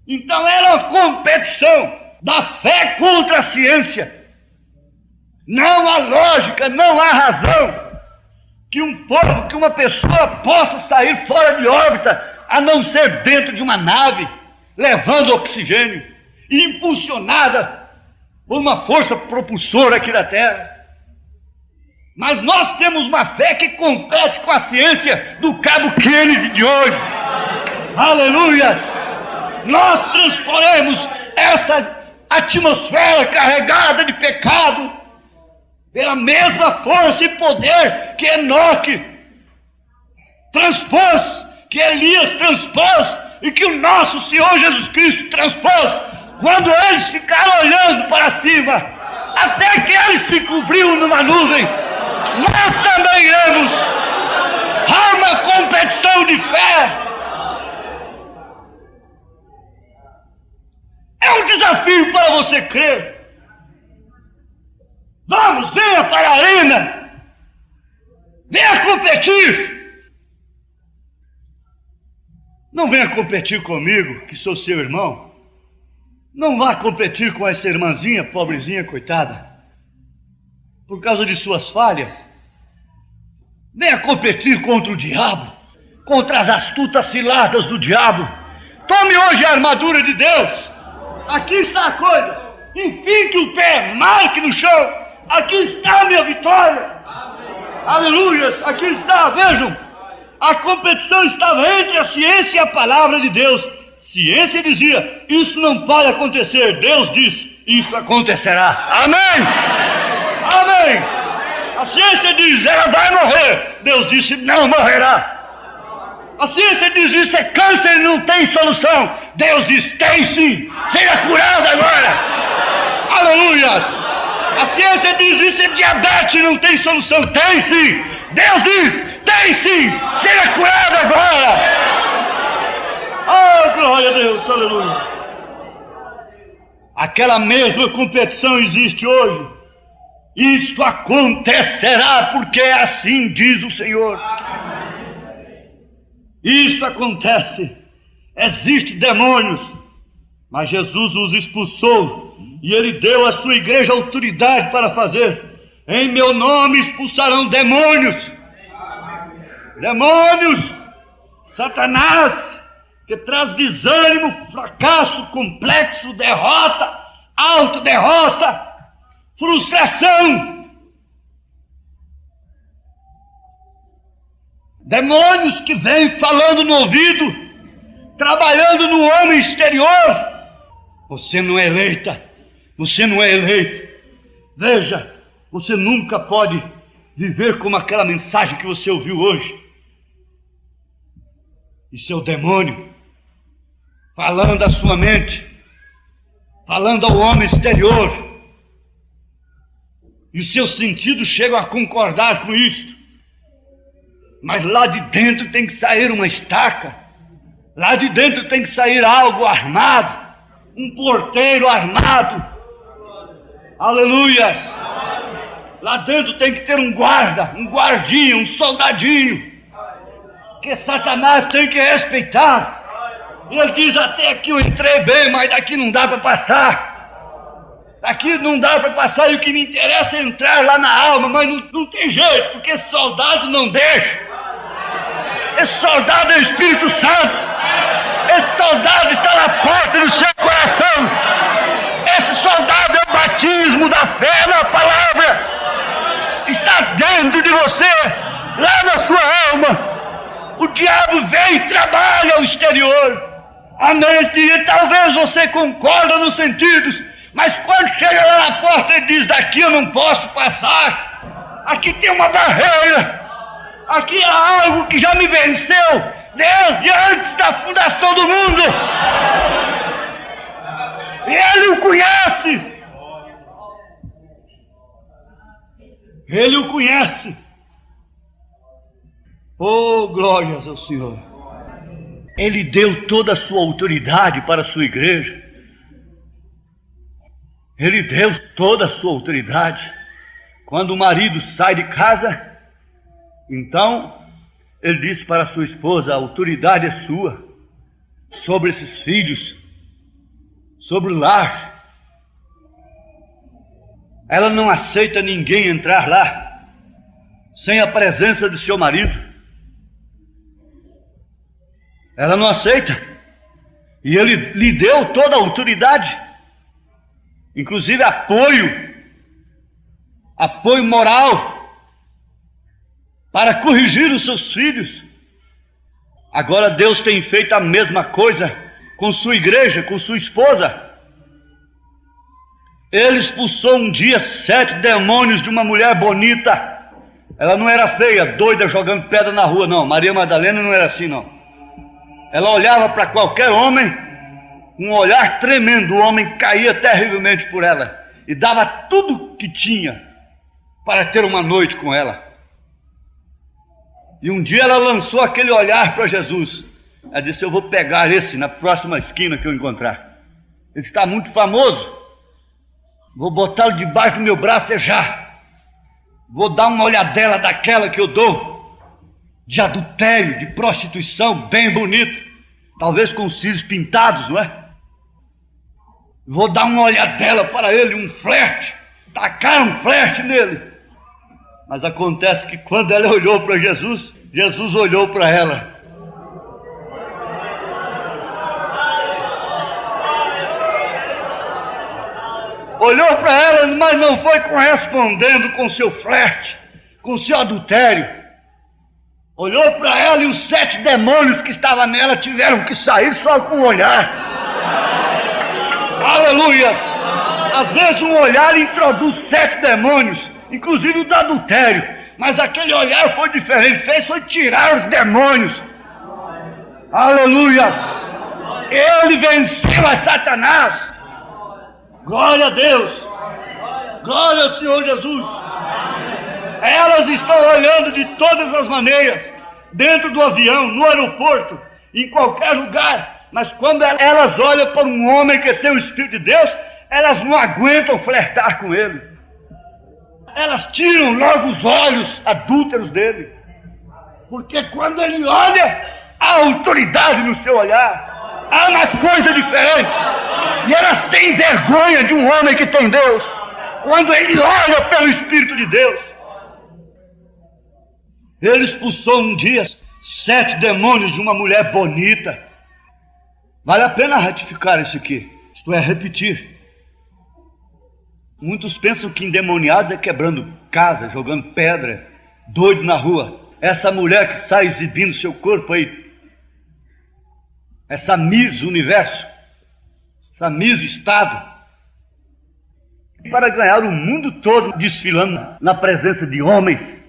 Então era uma competição da fé contra a ciência. Não há lógica, não há razão que um povo, que uma pessoa possa sair fora de órbita, a não ser dentro de uma nave, levando oxigênio, e impulsionada por uma força propulsora aqui da Terra. Mas nós temos uma fé que compete com a ciência do cabo Kennedy de hoje. Aleluia! Nós transporemos esta atmosfera carregada de pecado pela mesma força e poder que Enoque transpôs, que Elias transpôs e que o nosso Senhor Jesus Cristo transpôs, quando eles ficaram olhando para cima, até que ele se cobriu numa nuvem. Nós também iremos. Há uma competição de fé. É um desafio para você crer. Vamos, venha para a arena. Venha competir. Não venha competir comigo, que sou seu irmão. Não vá competir com essa irmãzinha, pobrezinha, coitada, por causa de suas falhas. Venha competir contra o diabo, contra as astutas ciladas do diabo. Tome hoje a armadura de Deus. Aqui está a coisa. Enfique o pé, marque no chão. Aqui está a minha vitória. Aleluias, aqui está, vejam. A competição estava entre a ciência e a palavra de Deus. Ciência dizia, isso não pode acontecer. Deus diz, isso acontecerá. Amém? Amém. A ciência diz, ela vai morrer. Deus disse, não morrerá. A ciência diz, isso é câncer e não tem solução. Deus diz, tem sim. Seja curado agora. Aleluia. A ciência diz, isso é diabetes e não tem solução. Tem sim. Deus diz, tem sim. Seja curado agora. Oh, glória a Deus, aleluia. Aquela mesma competição existe hoje. Isto acontecerá porque assim diz o Senhor. Isto acontece. Existem demônios, mas Jesus os expulsou e Ele deu à sua igreja autoridade para fazer. Em meu nome expulsarão demônios. Demônios, Satanás, que traz desânimo, fracasso, complexo, derrota, autoderrota, frustração. Demônios que vêm falando no ouvido, trabalhando no homem exterior. Você não é eleita, você não é eleito. Veja, você nunca pode viver como aquela mensagem que você ouviu hoje. Isso é o demônio falando à sua mente, falando ao homem exterior. E os seus sentidos chegam a concordar com isto. Mas lá de dentro tem que sair uma estaca. Lá de dentro tem que sair algo armado. Um porteiro armado. Aleluias. Lá dentro tem que ter um guarda, um guardinha, um soldadinho, que Satanás tem que respeitar. Ele diz, até aqui eu entrei bem, mas daqui não dá para passar. Daqui não dá para passar e o que me interessa é entrar lá na alma, mas não tem jeito, porque esse soldado não deixa. Esse soldado é o Espírito Santo. Esse soldado está na porta do seu coração. Esse soldado é o batismo da fé na palavra. Está dentro de você, lá na sua alma. O diabo vem e trabalha ao exterior, a mente, e talvez você concorda nos sentidos, mas quando chega lá na porta ele diz, daqui eu não posso passar. Aqui tem uma barreira. Aqui há algo que já me venceu desde antes da fundação do mundo. E ele o conhece. Ele o conhece. Oh, glórias ao Senhor. Ele deu toda a sua autoridade para a sua igreja. Ele deu toda a sua autoridade. Quando o marido sai de casa, então ele disse para a sua esposa: a autoridade é sua sobre esses filhos, sobre o lar. Ela não aceita ninguém entrar lá sem a presença de seu marido. Ela não aceita. E ele lhe deu toda a autoridade, inclusive apoio moral, para corrigir os seus filhos. Agora Deus tem feito a mesma coisa com sua igreja, com sua esposa. Ele expulsou um dia 7 demônios de uma mulher bonita. Ela não era feia, doida, jogando pedra na rua, não. Maria Madalena não era assim, não. Ela olhava para qualquer homem, um olhar tremendo. O homem caía terrivelmente por ela e dava tudo que tinha para ter uma noite com ela. E um dia ela lançou aquele olhar para Jesus. Ela disse: eu vou pegar esse na próxima esquina que eu encontrar. Ele está muito famoso. Vou botá-lo debaixo do meu braço já. Vou dar uma olhadela daquela que eu dou, de adultério, de prostituição, bem bonito, talvez com os cílios pintados, não é? Vou dar uma olhadela para ele, um flerte, tacar um flerte nele. Mas acontece que quando ela olhou para Jesus, Jesus olhou para ela. Olhou para ela, mas não foi correspondendo com seu flerte, com seu adultério. Olhou para ela e os 7 demônios que estavam nela tiveram que sair só com o olhar. Aleluias! Às vezes um olhar introduz 7 demônios, inclusive o do adultério. Mas aquele olhar foi diferente, foi tirar os demônios. Aleluia! Ele venceu a Satanás. Glória a Deus! Glória ao Senhor Jesus! Elas estão olhando de todas as maneiras, dentro do avião, no aeroporto, em qualquer lugar. Mas quando elas olham para um homem que tem o Espírito de Deus, elas não aguentam flertar com ele. Elas tiram logo os olhos adúlteros dele. Porque quando ele olha, há autoridade no seu olhar. Há uma coisa diferente. E elas têm vergonha de um homem que tem Deus, quando ele olha pelo Espírito de Deus. Ele expulsou um dia 7 demônios de uma mulher bonita. Vale a pena ratificar isso aqui, isto é, repetir. Muitos pensam que endemoniados é quebrando casa, jogando pedra, doido na rua. Essa mulher que sai exibindo seu corpo aí, essa Miss Universo, essa Miss Estado, para ganhar o mundo todo desfilando na presença de homens.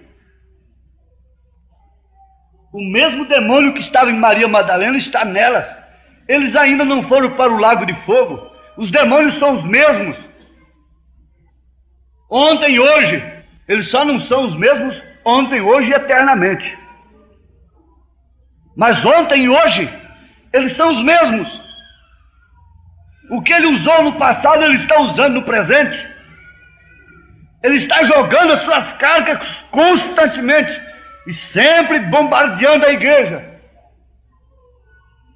O mesmo demônio que estava em Maria Madalena está nelas. Eles ainda não foram para o lago de fogo. Os demônios são os mesmos. Ontem e hoje. Eles só não são os mesmos ontem, hoje e eternamente. Mas ontem e hoje, eles são os mesmos. O que ele usou no passado, ele está usando no presente. Ele está jogando as suas cargas constantemente e sempre bombardeando a igreja,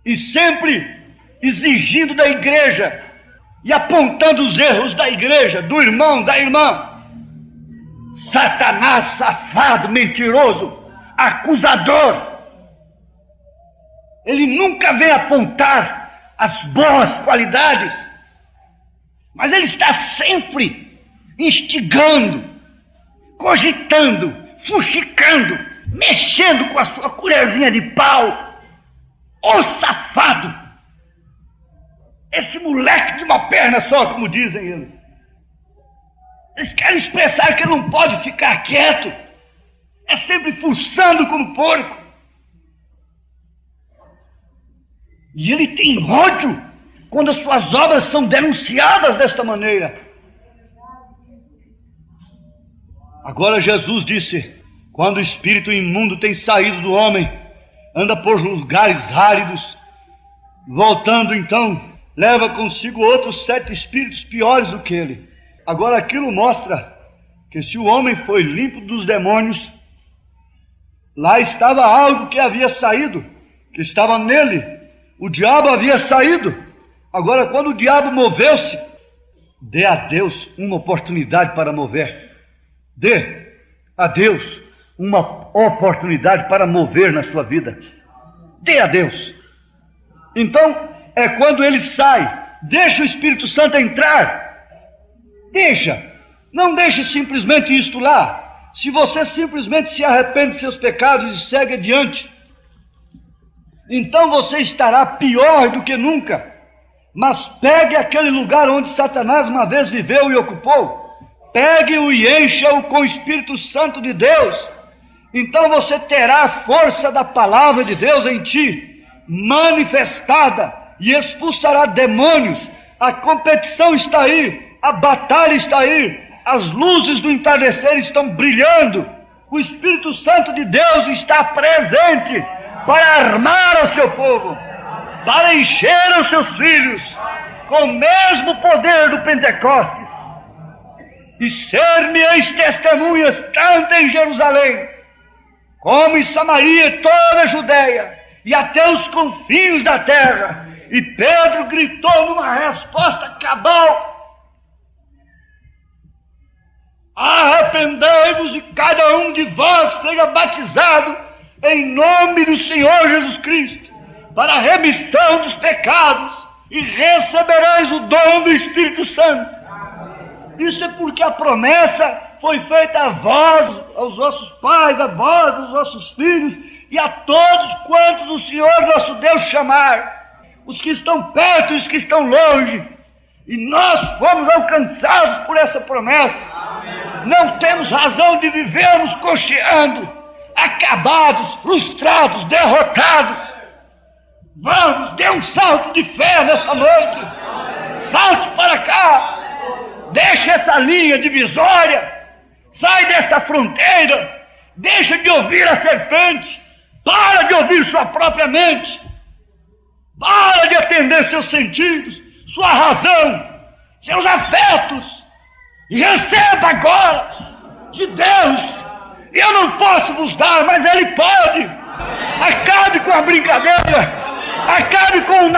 e sempre exigindo da igreja e apontando os erros da igreja, do irmão, da irmã. Satanás, safado, mentiroso, acusador. Ele nunca vem apontar as boas qualidades, mas ele está sempre instigando, cogitando, fuxicando, mexendo com a sua colherzinha de pau. Ô safado! Esse moleque de uma perna só, como dizem eles. Eles querem expressar que ele não pode ficar quieto. É sempre fuçando como porco. E ele tem ódio quando as suas obras são denunciadas desta maneira. Agora Jesus disse: quando o espírito imundo tem saído do homem, anda por lugares áridos Voltando então, leva consigo outros 7 espíritos piores do que ele. Agora aquilo mostra que se o homem foi limpo dos demônios, lá estava algo que havia saído, que estava nele. O diabo havia saído. Agora quando o diabo moveu-se, dê a Deus uma oportunidade para mover. Dê a Deus uma oportunidade para mover na sua vida. Dê a Deus. Então, é quando ele sai, deixa o Espírito Santo entrar. Deixa. Não deixe simplesmente isto lá. Se você simplesmente se arrepende de seus pecados e segue adiante, então você estará pior do que nunca. Mas pegue aquele lugar onde Satanás uma vez viveu e ocupou. Pegue-o e encha-o com o Espírito Santo de Deus. Então você terá a força da palavra de Deus em ti, manifestada, e expulsará demônios. A competição está aí, a batalha está aí, as luzes do entardecer estão brilhando. O Espírito Santo de Deus está presente para armar o seu povo, para encher os seus filhos com o mesmo poder do Pentecostes, e ser-me-eis testemunhas tanto em Jerusalém, como em Samaria e toda a Judéia, e até os confins da terra. E Pedro gritou numa resposta cabal: arrependei-vos e cada um de vós seja batizado em nome do Senhor Jesus Cristo, para a remissão dos pecados, e recebereis o dom do Espírito Santo. Isso é porque a promessa foi feita a vós, aos vossos pais, a vós, aos vossos filhos, e a todos quantos o Senhor nosso Deus chamar, os que estão perto e os que estão longe. E nós fomos alcançados por essa promessa. Não temos razão de vivermos cocheando, acabados, frustrados, derrotados. Vamos, dê um salto de fé nesta noite. Salte para cá. Deixa essa linha divisória. Sai desta fronteira. Deixa de ouvir a serpente. Para de ouvir sua própria mente. Para de atender seus sentidos, sua razão, seus afetos. E receba agora de Deus. Eu não posso vos dar, mas Ele pode. Acabe com a brincadeira. Acabe com o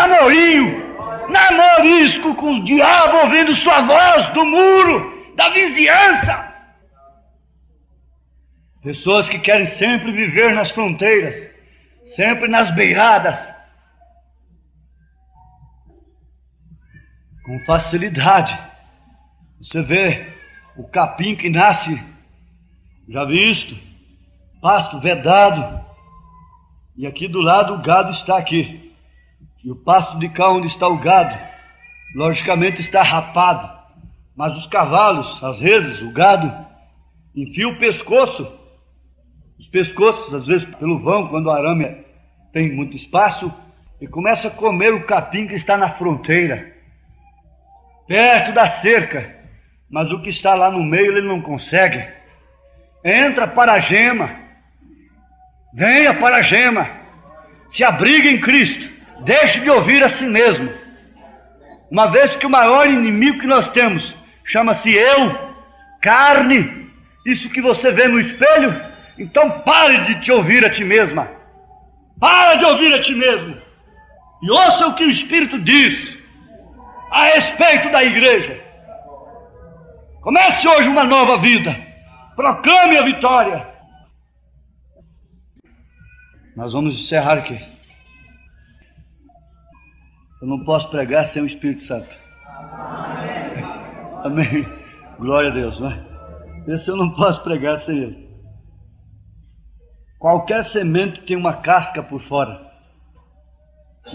namorisco com o diabo ouvindo sua voz do muro, da vizinhança. Pessoas que querem sempre viver nas fronteiras, sempre nas beiradas, com facilidade. Você vê o capim que nasce, já visto, pasto vedado, e aqui do lado o gado está aqui. E o pasto de cá onde está o gado, logicamente está rapado. Mas os cavalos, às vezes, o gado, enfia o pescoço. Os pescoços, às vezes, pelo vão, quando o arame tem muito espaço, e começa a comer o capim que está na fronteira, perto da cerca. Mas o que está lá no meio ele não consegue. Entra para a gema. Venha para a gema. Se abrigue em Cristo. Deixe de ouvir a si mesmo. Uma vez que o maior inimigo que nós temos chama-se eu, carne, isso que você vê no espelho, então pare de te ouvir a ti mesma. Para de ouvir a ti mesmo. E ouça o que o Espírito diz a respeito da igreja. Comece hoje uma nova vida. Proclame a vitória. Nós vamos encerrar aqui. Eu não posso pregar sem o Espírito Santo. Amém. Glória a Deus, não é? Esse eu não posso pregar sem ele. Qualquer semente tem uma casca por fora.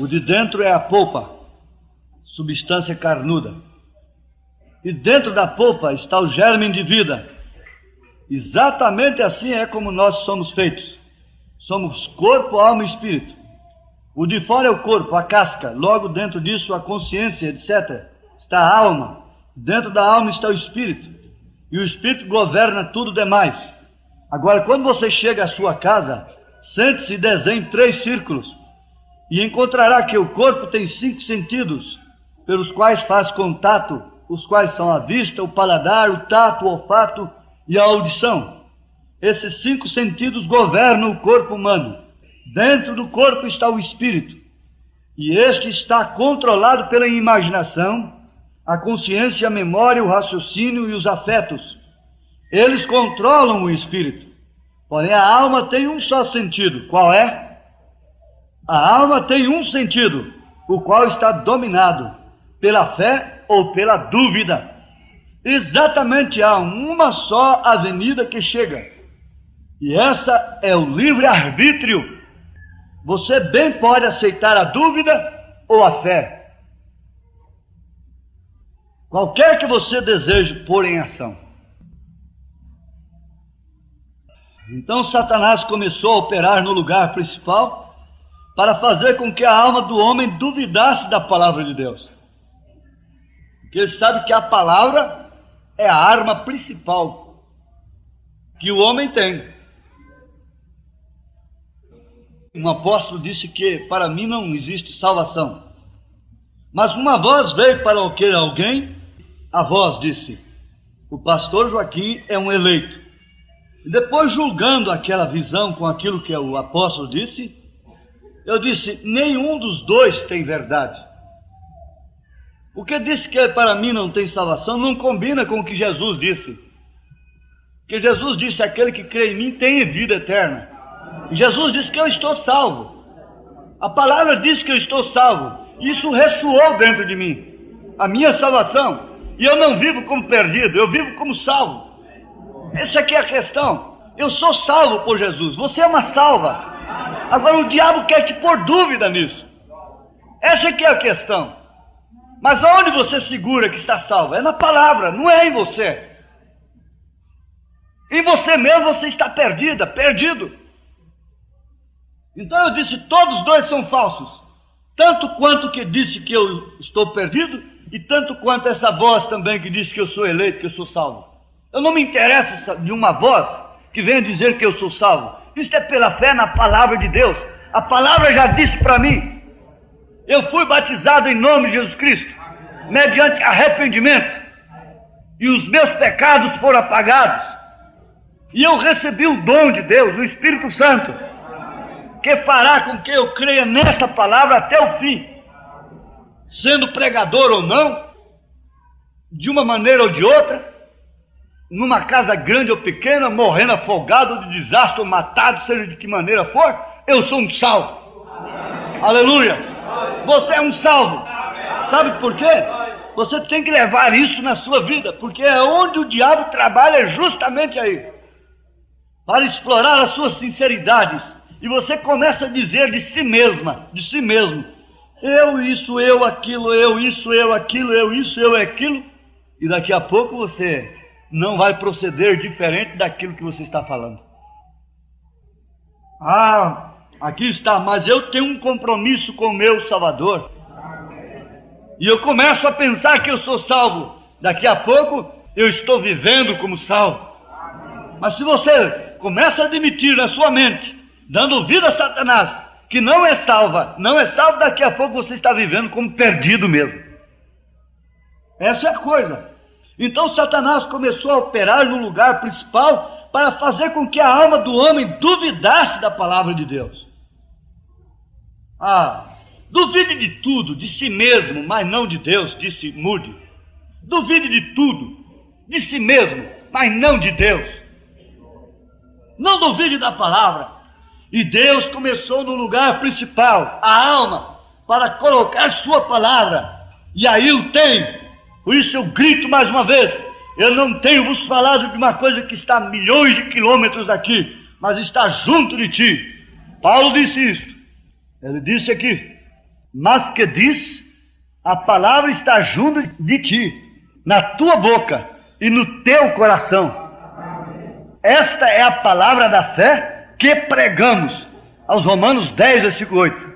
O de dentro é a polpa, substância carnuda. E dentro da polpa está o germe de vida. Exatamente assim é como nós somos feitos. Somos corpo, alma e espírito. O de fora é o corpo, a casca. Logo dentro disso a consciência, etc. Está a alma. Dentro da alma está o espírito. E o espírito governa tudo demais. Agora, quando você chega à sua casa, sente-se e desenhe 3 círculos. e encontrará que o corpo tem 5 sentidos, pelos quais faz contato, os quais são a vista, o paladar, o tato, o olfato e a audição. Esses 5 sentidos governam o corpo humano. Dentro do corpo está o espírito, e este está controlado pela imaginação, a consciência, a memória, o raciocínio e os afetos. Eles controlam o espírito. Porém, a alma tem um só sentido. Qual é? A alma tem um sentido, o qual está dominado pela fé ou pela dúvida. Exatamente, há uma só avenida que chega, e essa é o livre-arbítrio. Você bem pode aceitar a dúvida ou a fé, qualquer que você deseje pôr em ação. Então Satanás começou a operar no lugar principal para fazer com que a alma do homem duvidasse da palavra de Deus. Porque ele sabe que a palavra é a arma principal que o homem tem. Um apóstolo disse que para mim não existe salvação. Mas uma voz veio para alguém, a voz disse: o pastor Joaquim é um eleito. E depois, julgando aquela visão com aquilo que o apóstolo disse, eu disse: nenhum dos dois tem verdade. O que disse que para mim não tem salvação não combina com o que Jesus disse. Porque Jesus disse: aquele que crê em mim tem vida eterna. E Jesus disse que eu estou salvo. A palavra diz que eu estou salvo. Isso ressoou dentro de mim, a minha salvação. E eu não vivo como perdido, eu vivo como salvo. Essa aqui é a questão. Eu sou salvo por Jesus, você é uma salva. Agora o diabo quer te pôr dúvida nisso. Essa aqui é a questão. Mas aonde você segura que está salvo? É na palavra, não é em você. Em você mesmo você está perdida, perdido. Então eu disse: todos dois são falsos. Tanto quanto que disse que eu estou perdido, e tanto quanto essa voz também que disse que eu sou eleito, que eu sou salvo. Eu não me interesso de uma voz que venha dizer que eu sou salvo. Isso é pela fé na palavra de Deus. A palavra já disse para mim. Eu fui batizado em nome de Jesus Cristo, mediante arrependimento, e os meus pecados foram apagados. E eu recebi o dom de Deus, o Espírito Santo, que fará com que eu creia nesta palavra até o fim, sendo pregador ou não, de uma maneira ou de outra, numa casa grande ou pequena, morrendo afogado, de desastre ou matado, seja de que maneira for, eu sou um salvo. Aleluia! Você é um salvo. Sabe por quê? Você tem que levar isso na sua vida, porque é onde o diabo trabalha, justamente aí, para explorar as suas sinceridades. E você começa a dizer de si mesma, de si mesmo: eu isso, eu aquilo, eu isso, eu aquilo, eu isso, eu aquilo. E daqui a pouco você não vai proceder diferente daquilo que você está falando. Ah, aqui está, mas eu tenho um compromisso com o meu Salvador. E eu começo a pensar que eu sou salvo. Daqui a pouco eu estou vivendo como salvo. Mas se você começa a admitir na sua mente, dando vida a Satanás, que não é salvo, daqui a pouco você está vivendo como perdido mesmo. Essa é a coisa. Então Satanás começou a operar no lugar principal para fazer com que a alma do homem duvidasse da palavra de Deus. Duvide de tudo, de si mesmo, mas não de Deus, disse Moody. Duvide de tudo, de si mesmo, mas não de Deus. Não duvide da palavra. E Deus começou no lugar principal, a alma, para colocar sua palavra. E aí eu tenho. Por isso eu grito mais uma vez: eu não tenho vos falado de uma coisa que está a milhões de quilômetros daqui, mas está junto de ti. Paulo disse isso. Ele disse aqui: mas que diz, a palavra está junto de ti, na tua boca e no teu coração. Esta é a palavra da fé que pregamos, aos Romanos 10, versículo 8.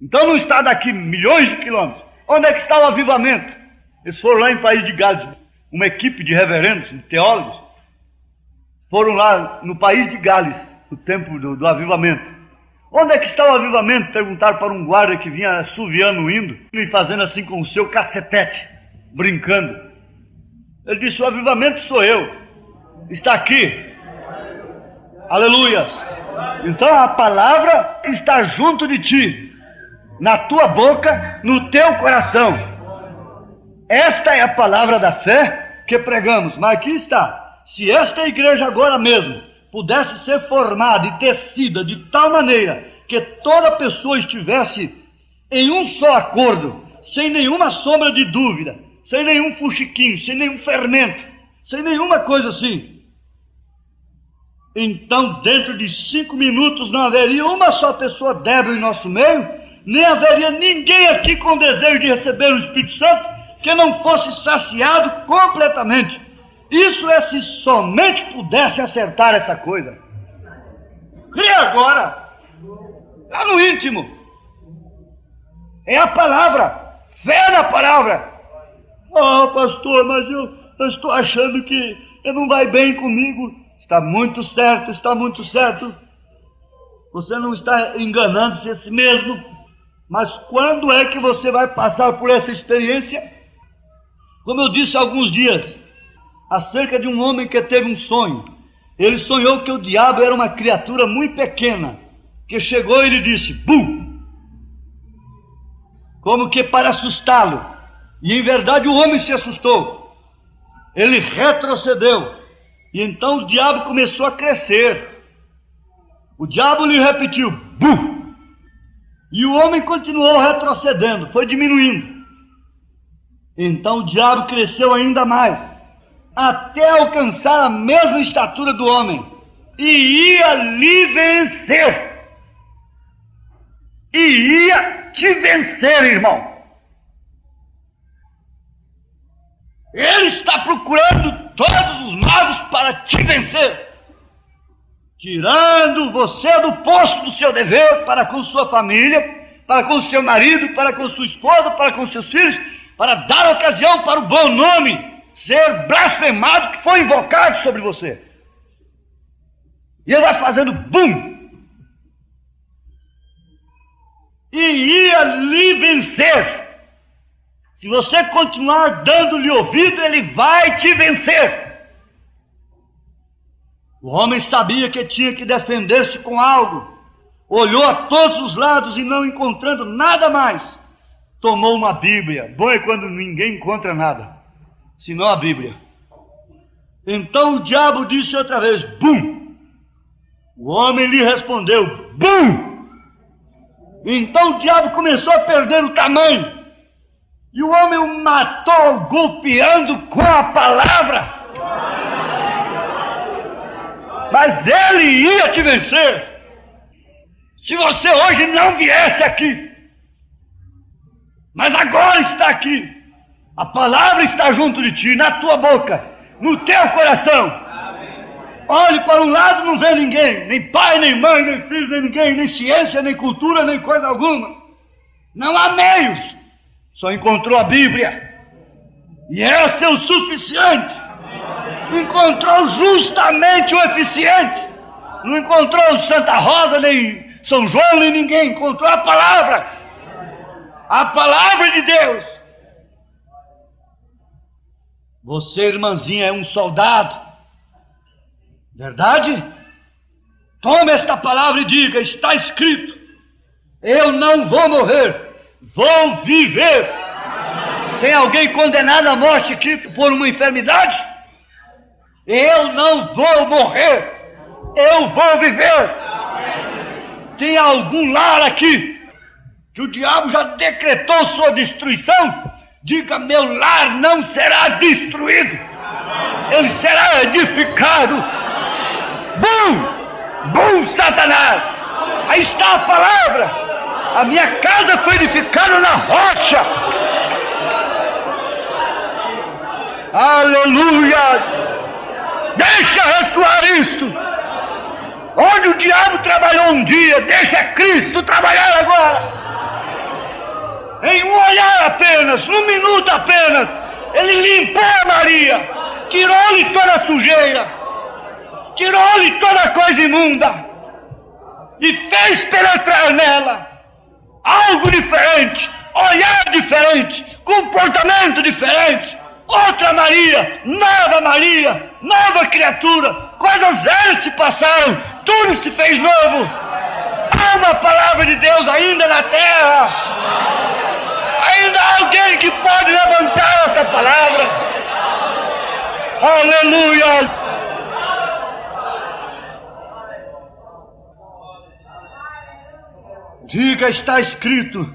Então não está daqui milhões de quilômetros. Onde é que está o avivamento? Eles foram lá em País de Gales, uma equipe de reverendos, de teólogos, foram lá no País de Gales, no tempo do avivamento. Onde é que está o avivamento? Perguntaram para um guarda que vinha assoviando o hino e fazendo assim com o seu cacetete, brincando. Ele disse: o avivamento sou eu, está aqui. Aleluias! Então a palavra está junto de ti, na tua boca, no teu coração. Esta é a palavra da fé que pregamos. Mas aqui está: se esta igreja agora mesmo pudesse ser formada e tecida de tal maneira que toda pessoa estivesse em um só acordo, sem nenhuma sombra de dúvida, sem nenhum fuxiquinho, sem nenhum fermento, sem nenhuma coisa assim, então dentro de 5 minutos não haveria uma só pessoa débil em nosso meio, nem haveria ninguém aqui com desejo de receber o Espírito Santo que não fosse saciado completamente. Isso é se somente pudesse acertar essa coisa. Crê agora, lá no íntimo. É a palavra, fé na palavra. Pastor, mas eu estou achando que não vai bem comigo. Está muito certo, está muito certo. Você não está enganando-se a si mesmo. Mas quando é que você vai passar por essa experiência? Como eu disse há alguns dias, acerca de um homem que teve um sonho. Ele sonhou que o diabo era uma criatura muito pequena, que chegou e lhe disse: bum! Como que para assustá-lo. E em verdade o homem se assustou. Ele retrocedeu. E então o diabo começou a crescer. O diabo lhe repetiu: bum! E o homem continuou retrocedendo, foi diminuindo. Então o diabo cresceu ainda mais, até alcançar a mesma estatura do homem, e ia lhe vencer. E ia te vencer, irmão. Ele está procurando todos os meios para te vencer, tirando você do posto do seu dever para com sua família, para com seu marido, para com sua esposa, para com seus filhos, para dar ocasião para o bom nome ser blasfemado que foi invocado sobre você. E ele vai fazendo bum! E ia lhe vencer. Se você continuar dando-lhe ouvido, ele vai te vencer. O homem sabia que tinha que defender-se com algo. Olhou a todos os lados e não encontrando nada mais, tomou uma Bíblia. Bom é quando ninguém encontra nada, senão a Bíblia. Então o diabo disse outra vez: bum! O homem lhe respondeu: bum! Então o diabo começou a perder o tamanho. E o homem o matou golpeando com a palavra. Mas ele ia te vencer. Se você hoje não viesse aqui, mas agora está aqui, a palavra está junto de ti, na tua boca, no teu coração. Olhe para um lado, não vê ninguém, nem pai, nem mãe, nem filho, nem ninguém, nem ciência, nem cultura, nem coisa alguma. Não há meios. Só encontrou a Bíblia, e essa é o suficiente. Encontrou justamente o eficiente. Não encontrou Santa Rosa, nem São João, nem ninguém. Encontrou a palavra de Deus. Você, irmãzinha, é um soldado, verdade? Tome esta palavra e diga: está escrito, eu não vou morrer, vou viver. Tem alguém condenado à morte aqui por uma enfermidade? Eu não vou morrer, eu vou viver. Tem algum lar aqui que o diabo já decretou sua destruição? Diga: meu lar não será destruído, ele será edificado. Bum! Bum, Satanás! Aí está a palavra. A minha casa foi edificada na rocha. Aleluia! Deixa ressoar isto. Onde o diabo trabalhou um dia, deixa Cristo trabalhar agora. Em um olhar apenas, num minuto apenas, ele limpou a Maria, tirou-lhe toda a sujeira, tirou-lhe toda a coisa imunda, e fez penetrar nela algo diferente, olhar diferente, comportamento diferente. Outra Maria, nova criatura. Coisas velhas se passaram, tudo se fez novo. Há uma palavra de Deus ainda na terra. Ainda há alguém que pode levantar esta palavra. Aleluia! Diga, está escrito: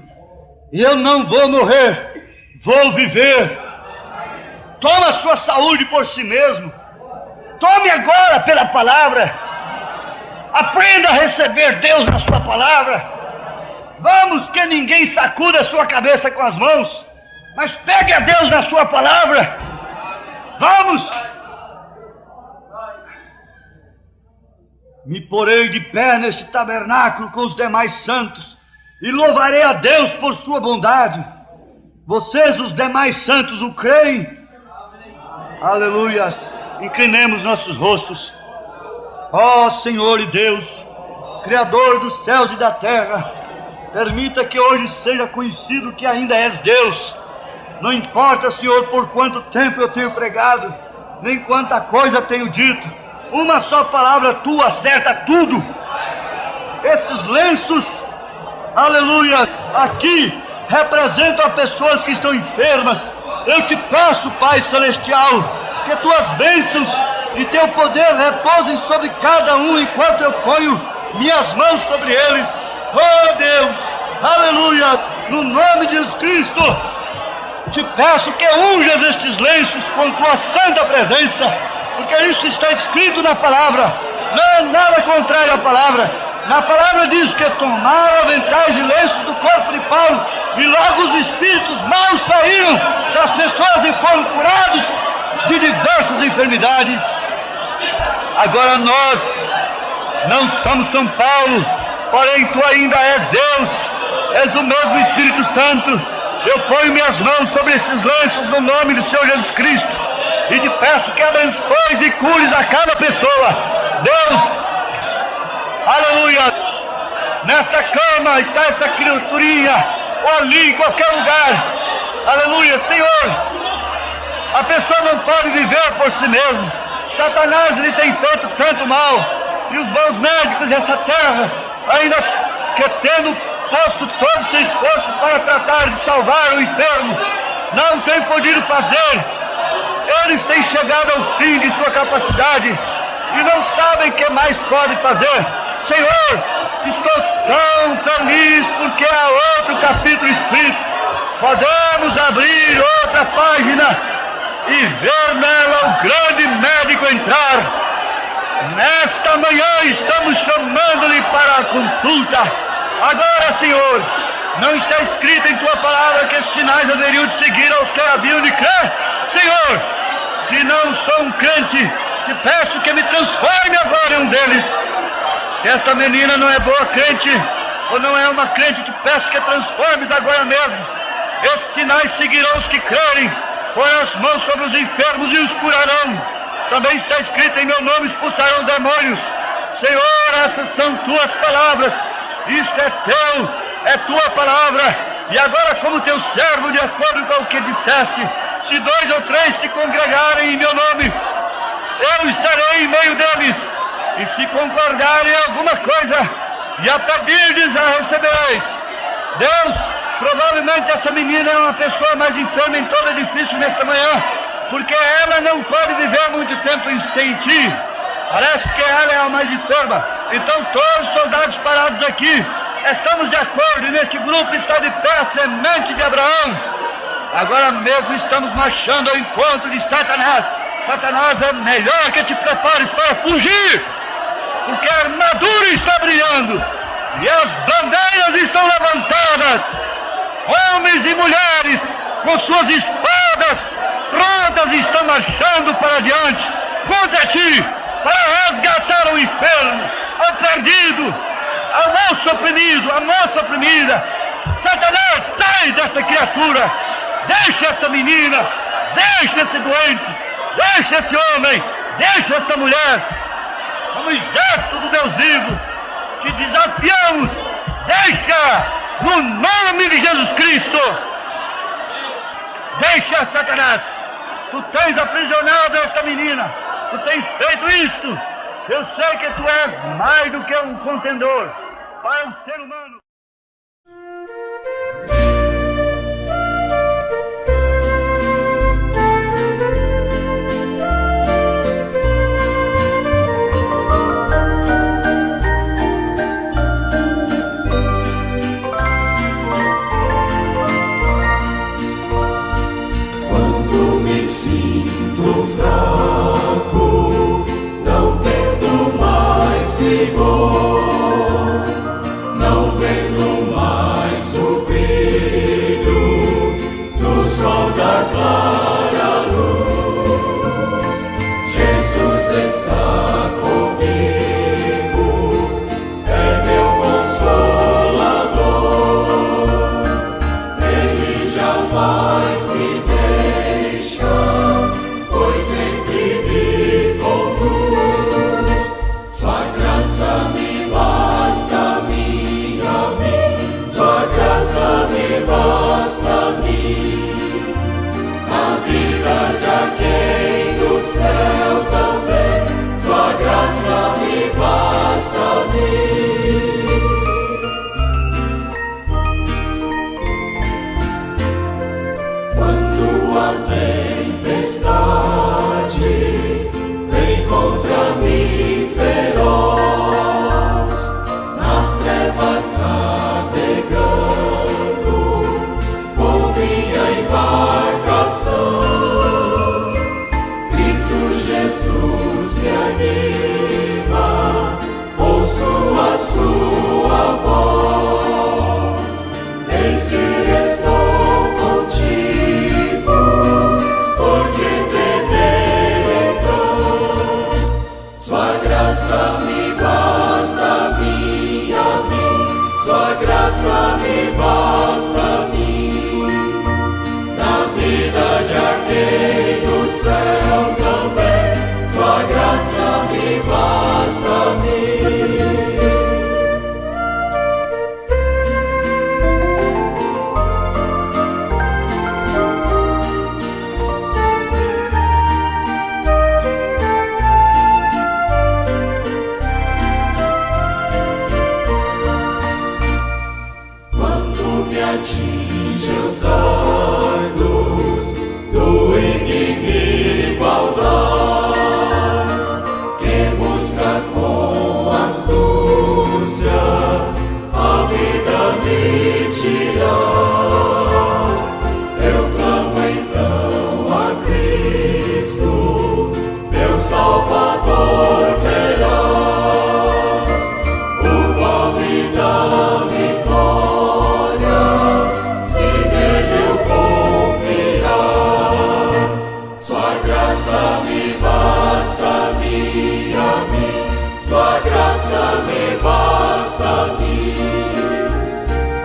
eu não vou morrer, vou viver. Toma a sua saúde por si mesmo. Tome agora pela palavra. Aprenda a receber Deus na sua palavra. Vamos, que ninguém sacuda a sua cabeça com as mãos, mas pegue a Deus na sua palavra. Vamos. Me porei de pé neste tabernáculo com os demais santos e louvarei a Deus por sua bondade. Vocês, os demais santos, o creem? Aleluia! Inclinemos nossos rostos. Ó Senhor e Deus, Criador dos céus e da terra, permita que hoje seja conhecido que ainda és Deus. Não importa, Senhor, por quanto tempo eu tenho pregado, nem quanta coisa tenho dito. Uma só palavra tua acerta tudo. Esses lenços, aleluia, aqui representam pessoas que estão enfermas. Eu te peço, Pai Celestial, que tuas bênçãos e teu poder repousem sobre cada um enquanto eu ponho minhas mãos sobre eles. Oh Deus, aleluia, no nome de Jesus Cristo, te peço que unjas estes lenços com tua santa presença, porque isso está escrito na palavra. Não é nada contrário à palavra. Na palavra diz que tomaram aventais e lenços do corpo de Paulo, e logo os espíritos maus saíram das pessoas e foram curados de diversas enfermidades. Agora nós não somos São Paulo, porém tu ainda és Deus, és o mesmo Espírito Santo. Eu ponho minhas mãos sobre esses lenços no nome do Senhor Jesus Cristo e te peço que abençoes e cures a cada pessoa. Deus, aleluia, nesta cama está essa criaturinha, ou ali em qualquer lugar, aleluia, Senhor, a pessoa não pode viver por si mesmo. Satanás lhe tem feito tanto mal, e os bons médicos dessa terra, ainda que tendo posto todo seu esforço para tratar de salvar o enfermo, não tem podido fazer. Eles têm chegado ao fim de sua capacidade e não sabem o que mais pode fazer. Senhor, estou tão feliz porque há outro capítulo escrito. Podemos abrir outra página e ver nela o grande médico entrar. Nesta manhã estamos chamando-lhe para a consulta. Agora, Senhor, não está escrito em tua palavra que esses sinais haveriam de seguir aos que haviam de crer? Senhor, se não sou um crente, te peço que me transforme agora em um deles. Se esta menina não é boa crente, ou não é uma crente, te peço que transformes agora mesmo. Esses sinais seguirão os que crerem. Põe as mãos sobre os enfermos e os curarão. Também está escrito: em meu nome expulsarão demônios. Senhor, essas são tuas palavras. Isto é teu, é tua palavra. E agora, como teu servo, de acordo com o que disseste, se 2 ou 3 se congregarem em meu nome, eu estarei em meio deles. E se concordarem em alguma coisa, e a pedirdes, a recebereis. Deus, provavelmente essa menina é uma pessoa mais enferma em todo o edifício nesta manhã, porque ela não pode viver muito tempo sem ti. Parece que ela é a mais enferma. Então todos os soldados parados aqui estamos de acordo, e neste grupo está de pé a semente de Abraão. Agora mesmo estamos marchando ao encontro de Satanás. Satanás, é melhor que te prepares para fugir, porque a armadura está brilhando e as bandeiras estão levantadas. Homens e mulheres com suas espadas prontas estão marchando para diante contra ti, para resgatar o enfermo, o perdido, a moça oprimido, a moça oprimida. Satanás, sai dessa criatura, deixa esta menina, deixa esse doente, deixa esse homem, deixa esta mulher. Como exército do Deus vivo, te desafiamos, deixa, no nome de Jesus Cristo, deixa, Satanás, tu tens aprisionado esta menina, tu tens feito isto, eu sei que tu és mais do que um contendor para um ser humano. Quando me sinto fraco, não tendo mais vigor, não vendo mais o brilho do sol da clara luz, Jesus está comigo, é meu consolador, Ele jamais me deixa, pois sempre me conduz. Sua graça me basta a mim, sua graça me basta a mim. Na vida de alguém do céu também, sua graça me basta a mim. Quando a tempestade vem contra mim feroz, nas trevas navegando com minha embarcação, Cristo Jesus me anima, ouço a sua voz, eis que estou contigo, porque temer então, sua graça me basta a mim, sua graça me basta a mim. Na vida de alguém do céu também, sua graça me basta a mim. Quando me atinge os dardos do inimigo audaz, que busca com astúcia a vida me tirar, eu clamo então a Cristo, meu Salvador veraz, o qual me dá vitória, se nele eu confiar. Sua graça me basta a mim, sua graça me basta a mim.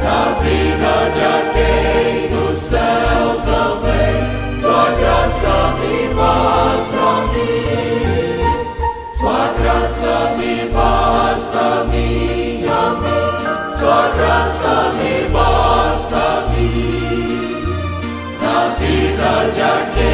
Na vida de alguém do céu também, sua graça me basta a mim. Sua graça me basta a mim, sua graça me basta a mim. Na vida de alguém